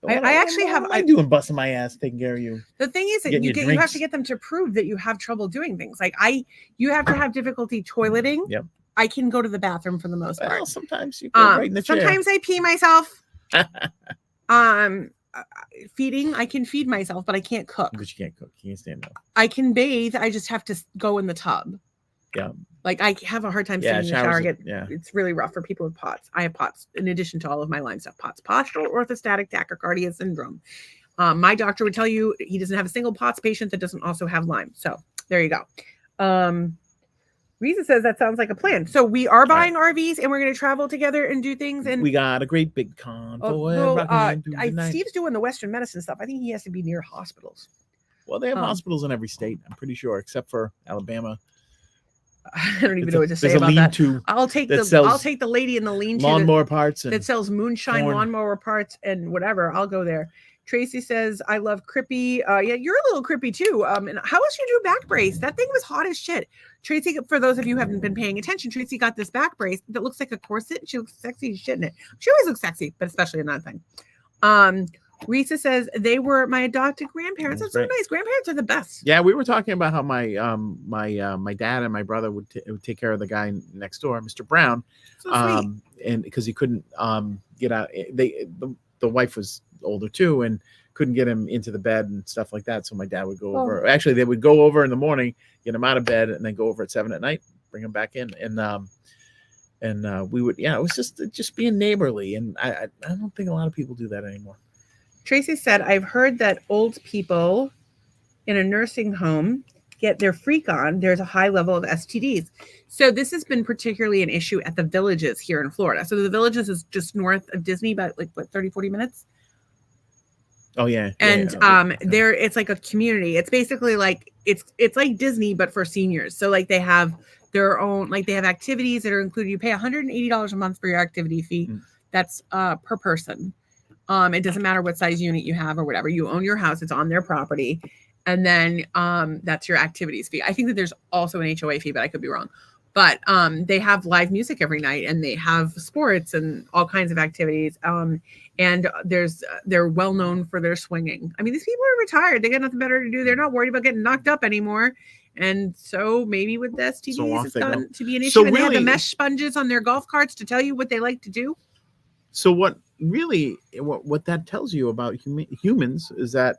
I actually have. I'm doing busting my ass taking care of you. The thing is that you have to get them to prove that you have trouble doing things. Like you have to have difficulty toileting. Yep. I can go to the bathroom for the most part. Well, sometimes you go right in the chair. Sometimes I pee myself. Feeding, I can feed myself, but I can't cook. But you can't cook. You can't stand up. I can bathe. I just have to go in the tub. Yeah. Like I have a hard time staying in the shower. It's really rough for people with POTS. I have POTS in addition to all of my Lyme stuff. POTS, postural orthostatic tachycardia syndrome. My doctor would tell you he doesn't have a single POTS patient that doesn't also have Lyme. So there you go. Risa says that sounds like a plan. So we are buying RVs and we're going to travel together and do things. And we got a great big convoy. Steve's doing the Western medicine stuff. I think he has to be near hospitals. Well, they have hospitals in every state, I'm pretty sure, except for Alabama. I don't even know what to say about that. I'll take the lady in the lean-to lawnmower parts that sells moonshine lawnmower parts and whatever. I'll go there. Tracy says, I love Crippy. Yeah, you're a little Crippy too. And how was your new back brace? That thing was hot as shit. Tracy, for those of you who haven't been paying attention, Tracy got this back brace that looks like a corset. She looks sexy as shit in it. She always looks sexy, but especially in that thing. Risa says they were my adopted grandparents. That's so nice. Grandparents are the best. Yeah, we were talking about how my my dad and my brother would take care of the guy next door, Mr. Brown, so sweet. And because he couldn't get out, the wife was older too and couldn't get him into the bed and stuff like that. So my dad would go over. Actually, they would go over in the morning, get him out of bed, and then go over at 7 at night, bring him back in, and we would. Yeah, it was just being neighborly, and I don't think a lot of people do that anymore. Tracy said, I've heard that old people in a nursing home get their freak on. There's a high level of STDs. So this has been particularly an issue at the Villages here in Florida. So the Villages is just north of Disney, about 30, 40 minutes. Oh, yeah. And there it's like a community. It's basically like it's like Disney, but for seniors. So like they have their own, like they have activities that are included. You pay $180 a month for your activity fee. That's per person. It doesn't matter what size unit you have or whatever. You own your house. It's on their property. And then that's your activities fee. I think that there's also an HOA fee, but I could be wrong. But they have live music every night and they have sports and all kinds of activities. And they're well known for their swinging. I mean, these people are retired. They got nothing better to do. They're not worried about getting knocked up anymore. And so maybe with the STDs, off it's they go. gotten to be an issue. So and they have the really- mesh sponges on their golf carts to tell you what they like to do. So what that tells you about humans is that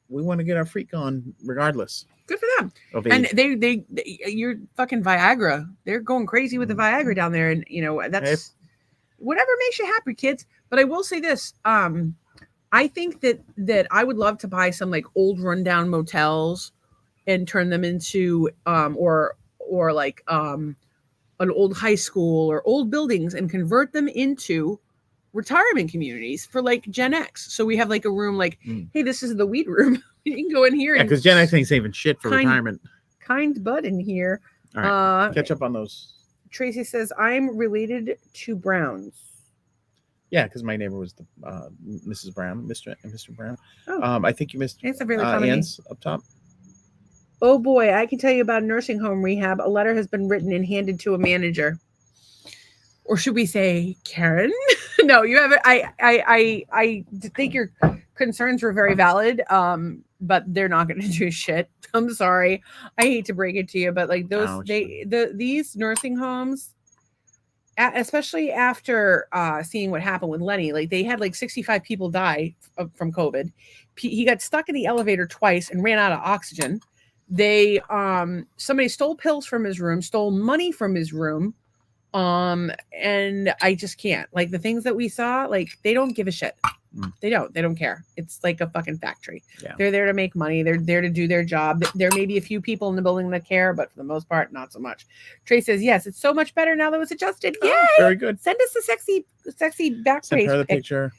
we want to get our freak on regardless Good for them. of And age. they you're fucking Viagra. They're going crazy with the Viagra down there, and that's whatever makes you happy, kids. But I will say this: I think that I would love to buy some like old rundown motels and turn them into or like an old high school or old buildings and convert them into retirement communities for like Gen X. So we have like a room like, hey, this is the weed room. You can go in here. Yeah, because Gen X ain't saving shit for retirement. Kind bud in here. All right, catch up on those. Tracy says, I'm related to Browns. Yeah, because my neighbor was the Mrs. Brown, Mr. Brown. Oh. I think you missed It's a really common Ann's up top. Oh boy, I can tell you about a nursing home rehab. A letter has been written and handed to a manager. Or should we say Karen? No, you haven't. I think your concerns were very valid. But they're not going to do shit. I'm sorry. I hate to break it to you, but like these nursing homes, especially after seeing what happened with Lenny, like they had like 65 people die from COVID. He got stuck in the elevator twice and ran out of oxygen. They somebody stole pills from his room, stole money from his room. And I just can't, like, the things that we saw, like, they don't give a shit. They don't care. It's like a fucking factory. Yeah. They're there to make money. They're there to do their job. There may be a few people in the building that care, but for the most part, not so much. Trey says, yes, it's so much better now that it's adjusted. Yay! Very good. Send us a sexy back Send her the picture.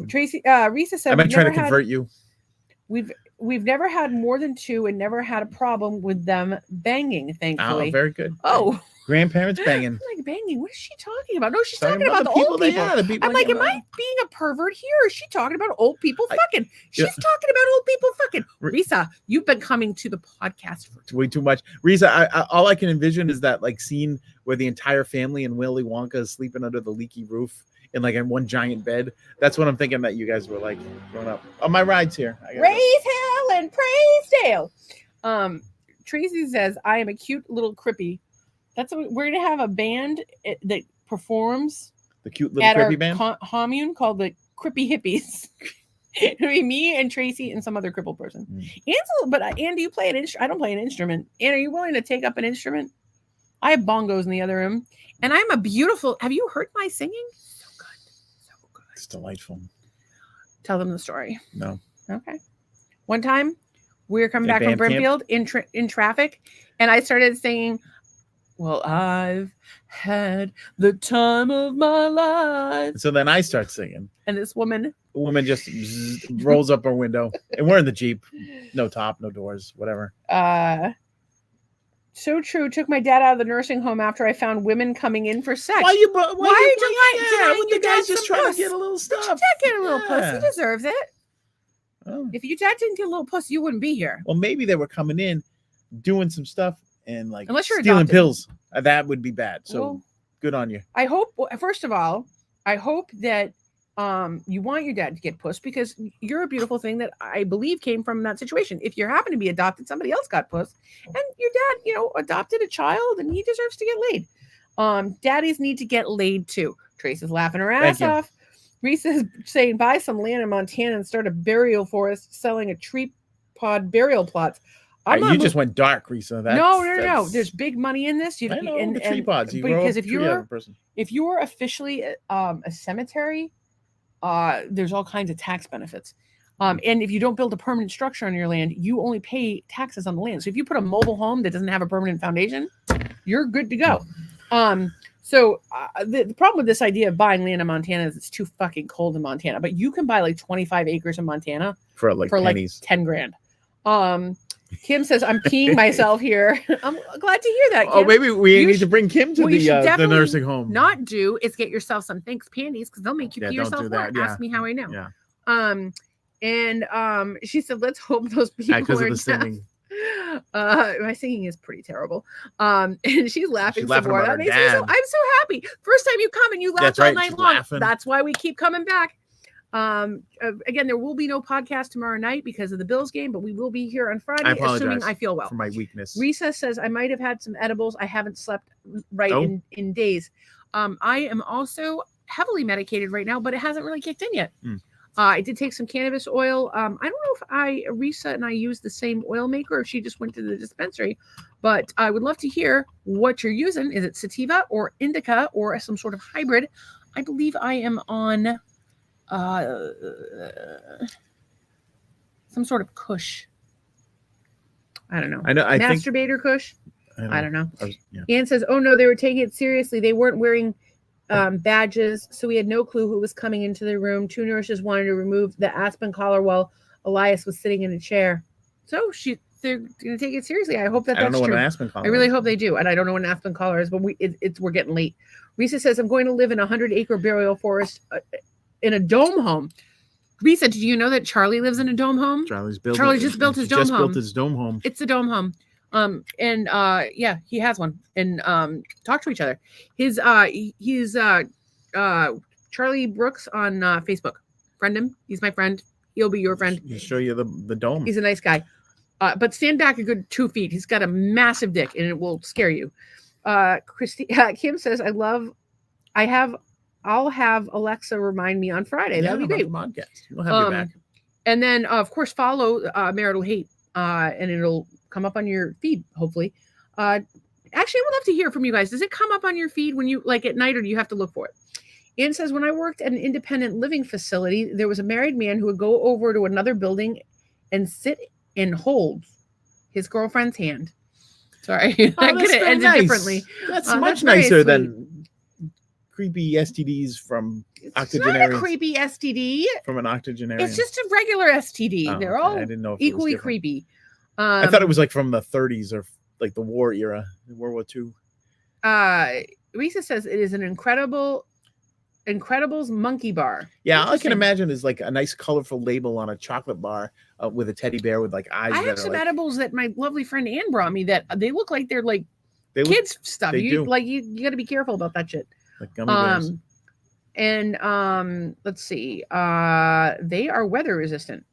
Tracy, Risa said, I might try to convert you. We've never had more than two and never had a problem with them banging, thankfully. Oh, very good. Oh. Grandparents banging. I'm like, banging? What is she talking about? No, she's talking about the old people. The people I'm like, am I being a pervert here? Or is she talking about old people fucking? She's talking about old people fucking. Risa, you've been coming to the podcast for way too much. Risa, all I can envision is that like scene where the entire family in Willy Wonka is sleeping under the leaky roof in like in one giant bed. That's what I'm thinking that you guys were like growing up. Oh, my ride's here. Raise hell and praise Dale. Tracy says, I am a cute little crippy. We're gonna have a band that performs the cute little crippy band commune called the Crippy Hippies. It'll be me and Tracy and some other crippled person. Ann, do you play an instrument? I don't play an instrument. Ann, are you willing to take up an instrument? I have bongos in the other room, and I'm a beautiful. Have you heard my singing? So good. It's delightful. Tell them the story. No. Okay. One time, we were coming back from Brimfield in traffic, and I started singing. Well, I've had the time of my life. So then I start singing. And this woman just rolls up her window. And we're in the Jeep. No top, no doors, whatever. So true. Took my dad out of the nursing home after I found women coming in for sex. Why are you denying your the guy's dad just some trying puss? to get a little stuff? Let your dad get a little puss. He deserves it. Oh. If your dad didn't get a little puss, you wouldn't be here. Well, maybe they were coming in, doing some stuff. And like unless you're stealing adopted. Pills, that would be bad. So well, good on you. I hope. First of all, I hope that you want your dad to get puss because you're a beautiful thing that I believe came from that situation. If you happen to be adopted, somebody else got puss, and your dad, adopted a child, and he deserves to get laid. Daddies need to get laid too. Tracy's laughing her ass off. Reese's saying, buy some land in Montana and start a burial forest selling a tree pod burial plots. You just went dark, Risa. No. There's big money in this. I know the tree pods. Because if you're officially a cemetery, there's all kinds of tax benefits. And if you don't build a permanent structure on your land, you only pay taxes on the land. So if you put a mobile home that doesn't have a permanent foundation, you're good to go. So the problem with this idea of buying land in Montana is it's too fucking cold in Montana. But you can buy like 25 acres in Montana for like $10,000. Kim says, I'm peeing myself here. I'm glad to hear that, Kim. Oh, maybe we need to bring Kim to the nursing home. Not do is get yourself some Thanks panties because they'll make you pee yourself more. Ask me how I know. Yeah. And she said, let's hope those people because are of the singing. My singing is pretty terrible. And she's laughing some more. That makes me I'm so happy. First time you come and you laugh all night long. Laughing. That's why we keep coming back. Again, there will be no podcast tomorrow night because of the Bills game, but we will be here on Friday, I apologize assuming I feel well. for my weakness. Risa says I might have had some edibles. I haven't slept right in days. I am also heavily medicated right now, but it hasn't really kicked in yet. I did take some cannabis oil. I don't know if Risa and I used the same oil maker, or if she just went to the dispensary, but I would love to hear what you're using. Is it sativa or indica or some sort of hybrid? I believe I am on some sort of Kush. I don't know. I know. I Masturbator think, Kush. I don't know. Yeah. Ann says, "Oh no, they were taking it seriously. They weren't wearing badges, so we had no clue who was coming into the room. Two nurses wanted to remove the aspen collar while Elias was sitting in a chair. So they're going to take it seriously. I hope that's true. I don't know what an aspen collar. I really hope they do, and I don't know what an aspen collar is, but we're getting late." Risa says, "I'm going to live in a 100-acre burial forest in a dome home." Risa, did you know that Charlie lives in a dome home? Charlie just built his dome home. It's a dome home. Yeah, he has one. And talk to each other. He's Charlie Brooks on Facebook. Friend him. He's my friend. He'll be your friend. He'll show you the dome. He's a nice guy. But stand back a good 2 feet. He's got a massive dick, and it will scare you. Kim says, I'll have Alexa remind me on Friday. That would be great. Podcast. We'll have you back. And then, of course, follow Marital Hate, and it'll come up on your feed, hopefully. Actually, I would love to hear from you guys. Does it come up on your feed when you at night, or do you have to look for it? Ann says, when I worked at an independent living facility, there was a married man who would go over to another building and sit and hold his girlfriend's hand. Sorry, I could have ended differently. That's much nicer than creepy STDs from octogenarians. It's not a creepy STD. From an octogenarian. It's just a regular STD. Oh, They're all I didn't know if equally creepy. I thought it was like from the 30s or like the war era, World War II. Risa says it is an Incredibles monkey bar. Yeah, all I can imagine is like a nice colorful label on a chocolate bar with a teddy bear with like eyes. I have some edibles that my lovely friend Ann brought me that they look like they're like kids stuff. You got to be careful about that shit. Like gummy bears. And let's see. They are weather resistant.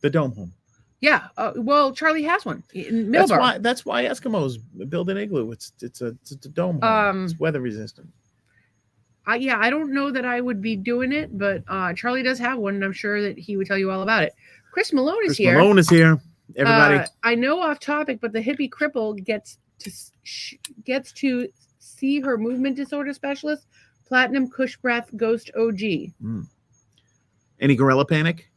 The dome home. Yeah. Well, Charlie has one in Middleborough. That's why Eskimos build an igloo. It's a dome home. It's weather resistant. Yeah, I don't know that I would be doing it, but Charlie does have one, and I'm sure that he would tell you all about it. Chris Malone is here. Malone is here. Everybody. I know off topic, but the hippie cripple gets to see her movement disorder specialist. Platinum Kush Breath Ghost OG. Any Gorilla Panic?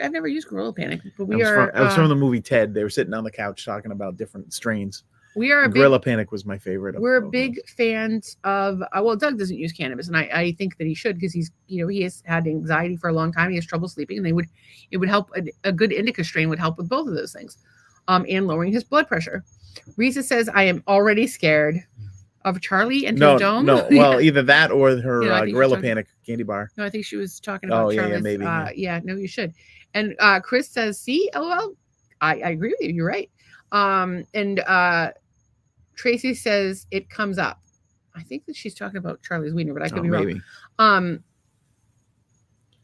I've never used Gorilla Panic, but I was from the movie Ted. They were sitting on the couch talking about different strains. Gorilla Panic was my favorite. We're big fans of. Well, Doug doesn't use cannabis, and I think that he should, because he has had anxiety for a long time. He has trouble sleeping, and it would help. A good indica strain would help with both of those things, and lowering his blood pressure. Risa says, I am already scared of Charlie and his dome. No, well, either that or her Gorilla Panic candy bar. No, I think she was talking about Charlie's. Yeah, maybe. No, you should. And Chris says, see, LOL. I agree with you. You're right. And Tracy says it comes up. I think that she's talking about Charlie's wiener, but I could be wrong.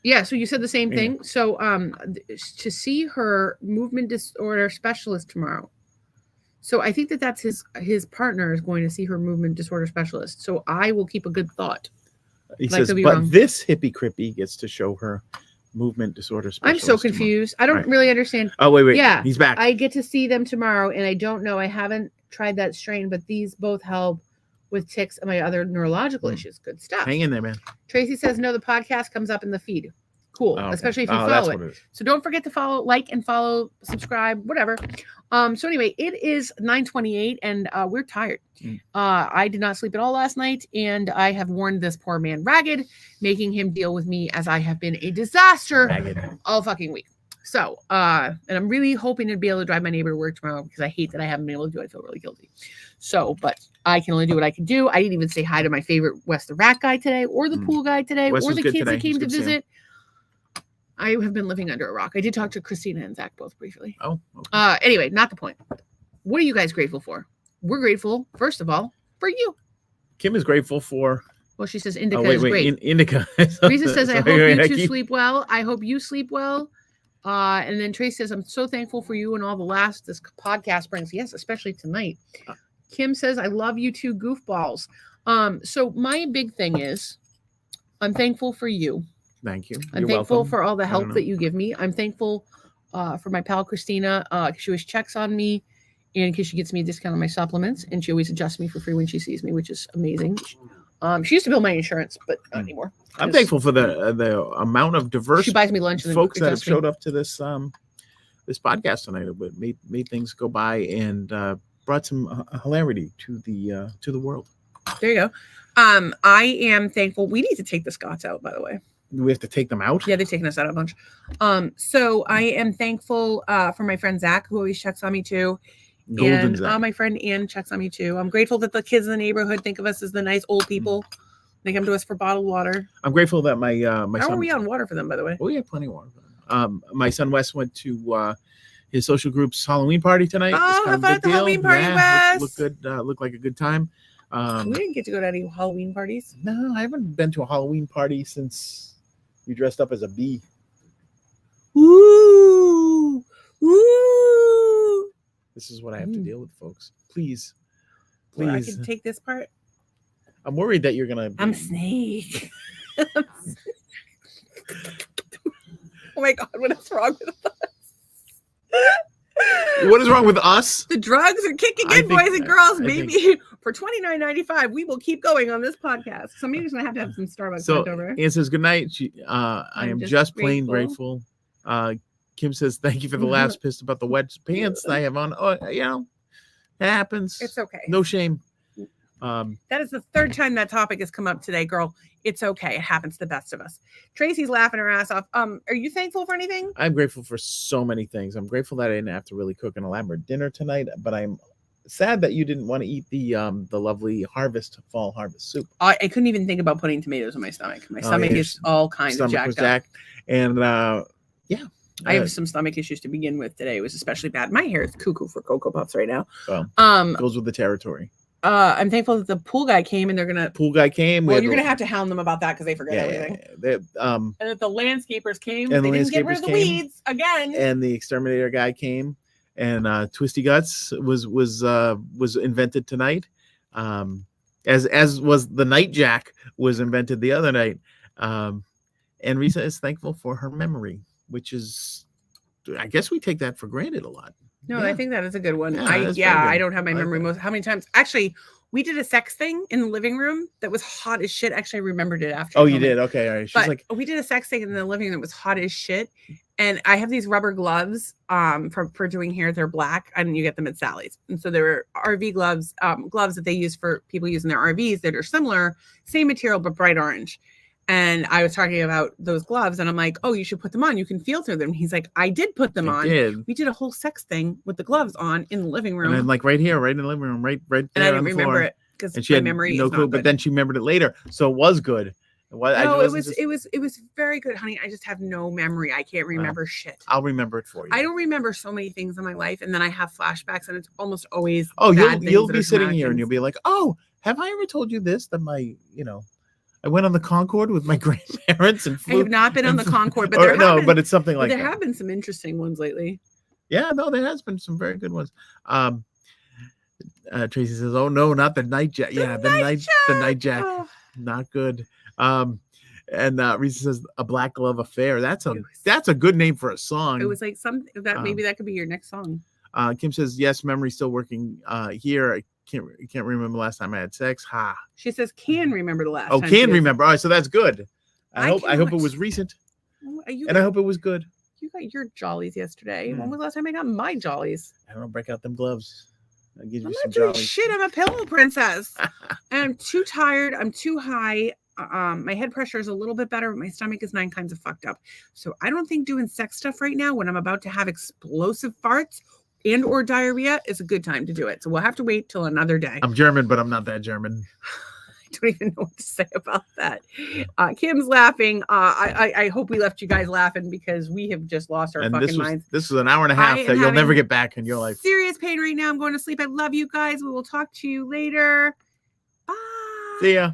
Yeah, so you said the same thing. So to see her movement disorder specialist tomorrow. So I think that's his partner is going to see her movement disorder specialist. So I will keep a good thought. He says, but this hippie crippy gets to show her movement disorder specialist. I'm so confused. Tomorrow. I don't really understand. Oh, wait. Yeah. He's back. I get to see them tomorrow, and I don't know. I haven't tried that strain, but these both help with tics and my other neurological issues. Good stuff. Hang in there, man. Tracy says, no, the podcast comes up in the feed. Cool. Okay. Especially if you follow it. So don't forget to follow, subscribe, whatever. So anyway, it is 9:28 and we're tired. I did not sleep at all last night, and I have worn this poor man ragged, making him deal with me as I have been a disaster all fucking week. So, and I'm really hoping to be able to drive my neighbor to work tomorrow, because I hate that I haven't been able to do it. I feel really guilty. So, but I can only do what I can do. I didn't even say hi to my favorite West the Rat guy today, or the pool guy today, or the kids that came to visit. I have been living under a rock. I did talk to Christina and Zach both briefly. Oh. Okay. Anyway, not the point. What are you guys grateful for? We're grateful, first of all, for you. Kim is grateful for Well, she says indica Oh, wait, is great. indica. Risa says, I hope you two keep... sleep well. I hope you sleep well. And then Tracy says, I'm so thankful for you and all the last this podcast brings. Yes, especially tonight. Kim says, I love you two goofballs. So my big thing is, I'm thankful for you. Thank you. I'm thankful for all the help that you give me. I'm thankful for my pal Christina. She always checks on me, and because she gets me a discount on my supplements, and she always adjusts me for free when she sees me, which is amazing. She used to bill my insurance, but not anymore. I'm thankful for the amount of diverse she buys me lunch and folks that have showed up to this this podcast tonight. But made things go by and brought some hilarity to the world. There you go. I am thankful. We need to take the Scots out, by the way. We have to take them out? Yeah, they've taken us out a bunch. So I am thankful for my friend Zach, who always checks on me too. Golden Zach. My friend Ann checks on me too. I'm grateful that the kids in the neighborhood think of us as the nice old people. They come to us for bottled water. I'm grateful that my How son... are we on water for them, by the way? Oh, yeah, plenty of water for them. My son Wes went to his social group's Halloween party tonight. Oh, have fun at the Halloween party, Wes. Looked good. Looked like a good time. We didn't get to go to any Halloween parties. No, I haven't been to a Halloween party since you dressed up as a bee. Ooh, ooh. This is what I have to deal with, folks. Please. Well, I can take this part. I'm worried that you're gonna. I'm Snake. Oh my God, what is wrong with us? What is wrong with us? The drugs are kicking in, boys and girls. Maybe for $29.95, we will keep going on this podcast. Somebody's gonna have to have some Starbucks left over. Ann says good night. I am just plain grateful. Kim says thank you for the laughs. Pissed about the wet pants that I have on. Oh, you know, it happens. It's okay. No shame. That is the third time that topic has come up today, girl. It's okay. It happens to the best of us. Tracy's laughing her ass off. Are you thankful for anything? I'm grateful for so many things. I'm grateful that I didn't have to really cook an elaborate dinner tonight, but I'm sad that you didn't want to eat the lovely fall harvest soup. I couldn't even think about putting tomatoes in my stomach. My stomach is all kinds of jacked up. And yeah. I have some stomach issues to begin with today. It was especially bad. My hair is cuckoo for Cocoa Puffs right now. Well, goes with the territory. I'm thankful that the pool guy came and they're gonna. Pool guy came. Well, you're gonna have to hound them about that because they forget everything. And that the landscapers came. And they didn't get rid of the weeds again. And the exterminator guy came, and Twisty Guts was invented tonight, as was the Night Jack was invented the other night. And Risa is thankful for her memory, which is, I guess we take that for granted a lot. No, I think that is a good one. I don't have my memory how many times. Actually, we did a sex thing in the living room that was hot as shit. Actually, I remembered it after. Oh, you did? Okay, all right. She's like, we did a sex thing in the living room that was hot as shit. And I have these rubber gloves for doing hair. They're black, and you get them at Sally's. And so they're RV gloves, gloves that they use for people using their RVs that are similar, same material but bright orange. And I was talking about those gloves, and I'm like, "Oh, you should put them on. You can feel through them." He's like, "I did put them on. We did a whole sex thing with the gloves on in the living room, and then, like right here, right in the living room, right there. And I didn't remember it because my memory no is clue. not good. But then she remembered it later, so it was good. It was very good, honey. I just have no memory. I can't remember shit. I'll remember it for you. I don't remember so many things in my life, and then I have flashbacks, and it's almost always. Oh, you'll be sitting here, and you'll be like, "Oh, have I ever told you this? That I went on the Concorde with my grandparents and flew." I have not been on the Concorde, but but it's something like that. There have been some interesting ones lately. Yeah, no, there has been some very good ones. Tracy says, "Oh no, not the Night Jack." Yeah, the Night Jack, not good. And Risa says, "A Black Glove Affair." That's a good name for a song. It was like something that maybe that could be your next song. Kim says, "Yes, memory's still working here. I can't remember the last time I had sex." Ha. She says, "Can remember the last." Oh, time can remember. All right, so that's good. I hope it cannot. was recent, and I hope it was good. You got your jollies yesterday. Mm. When was the last time I got my jollies? I don't know. Break out them gloves. I'll give you I'm some not doing jollies. shit. I'm a pillow princess. And I'm too tired. I'm too high. My head pressure is a little bit better, but my stomach is 9 kinds of fucked up. So I don't think doing sex stuff right now when I'm about to have explosive farts and or diarrhea is a good time to do it. So we'll have to wait till another day. I'm German, but I'm not that German. I don't even know what to say about that. Kim's laughing. I hope we left you guys laughing because we have just lost our fucking minds. This was an hour and a half that you'll never get back in your life. Serious pain right now. I'm going to sleep. I love you guys. We will talk to you later. Bye. See ya.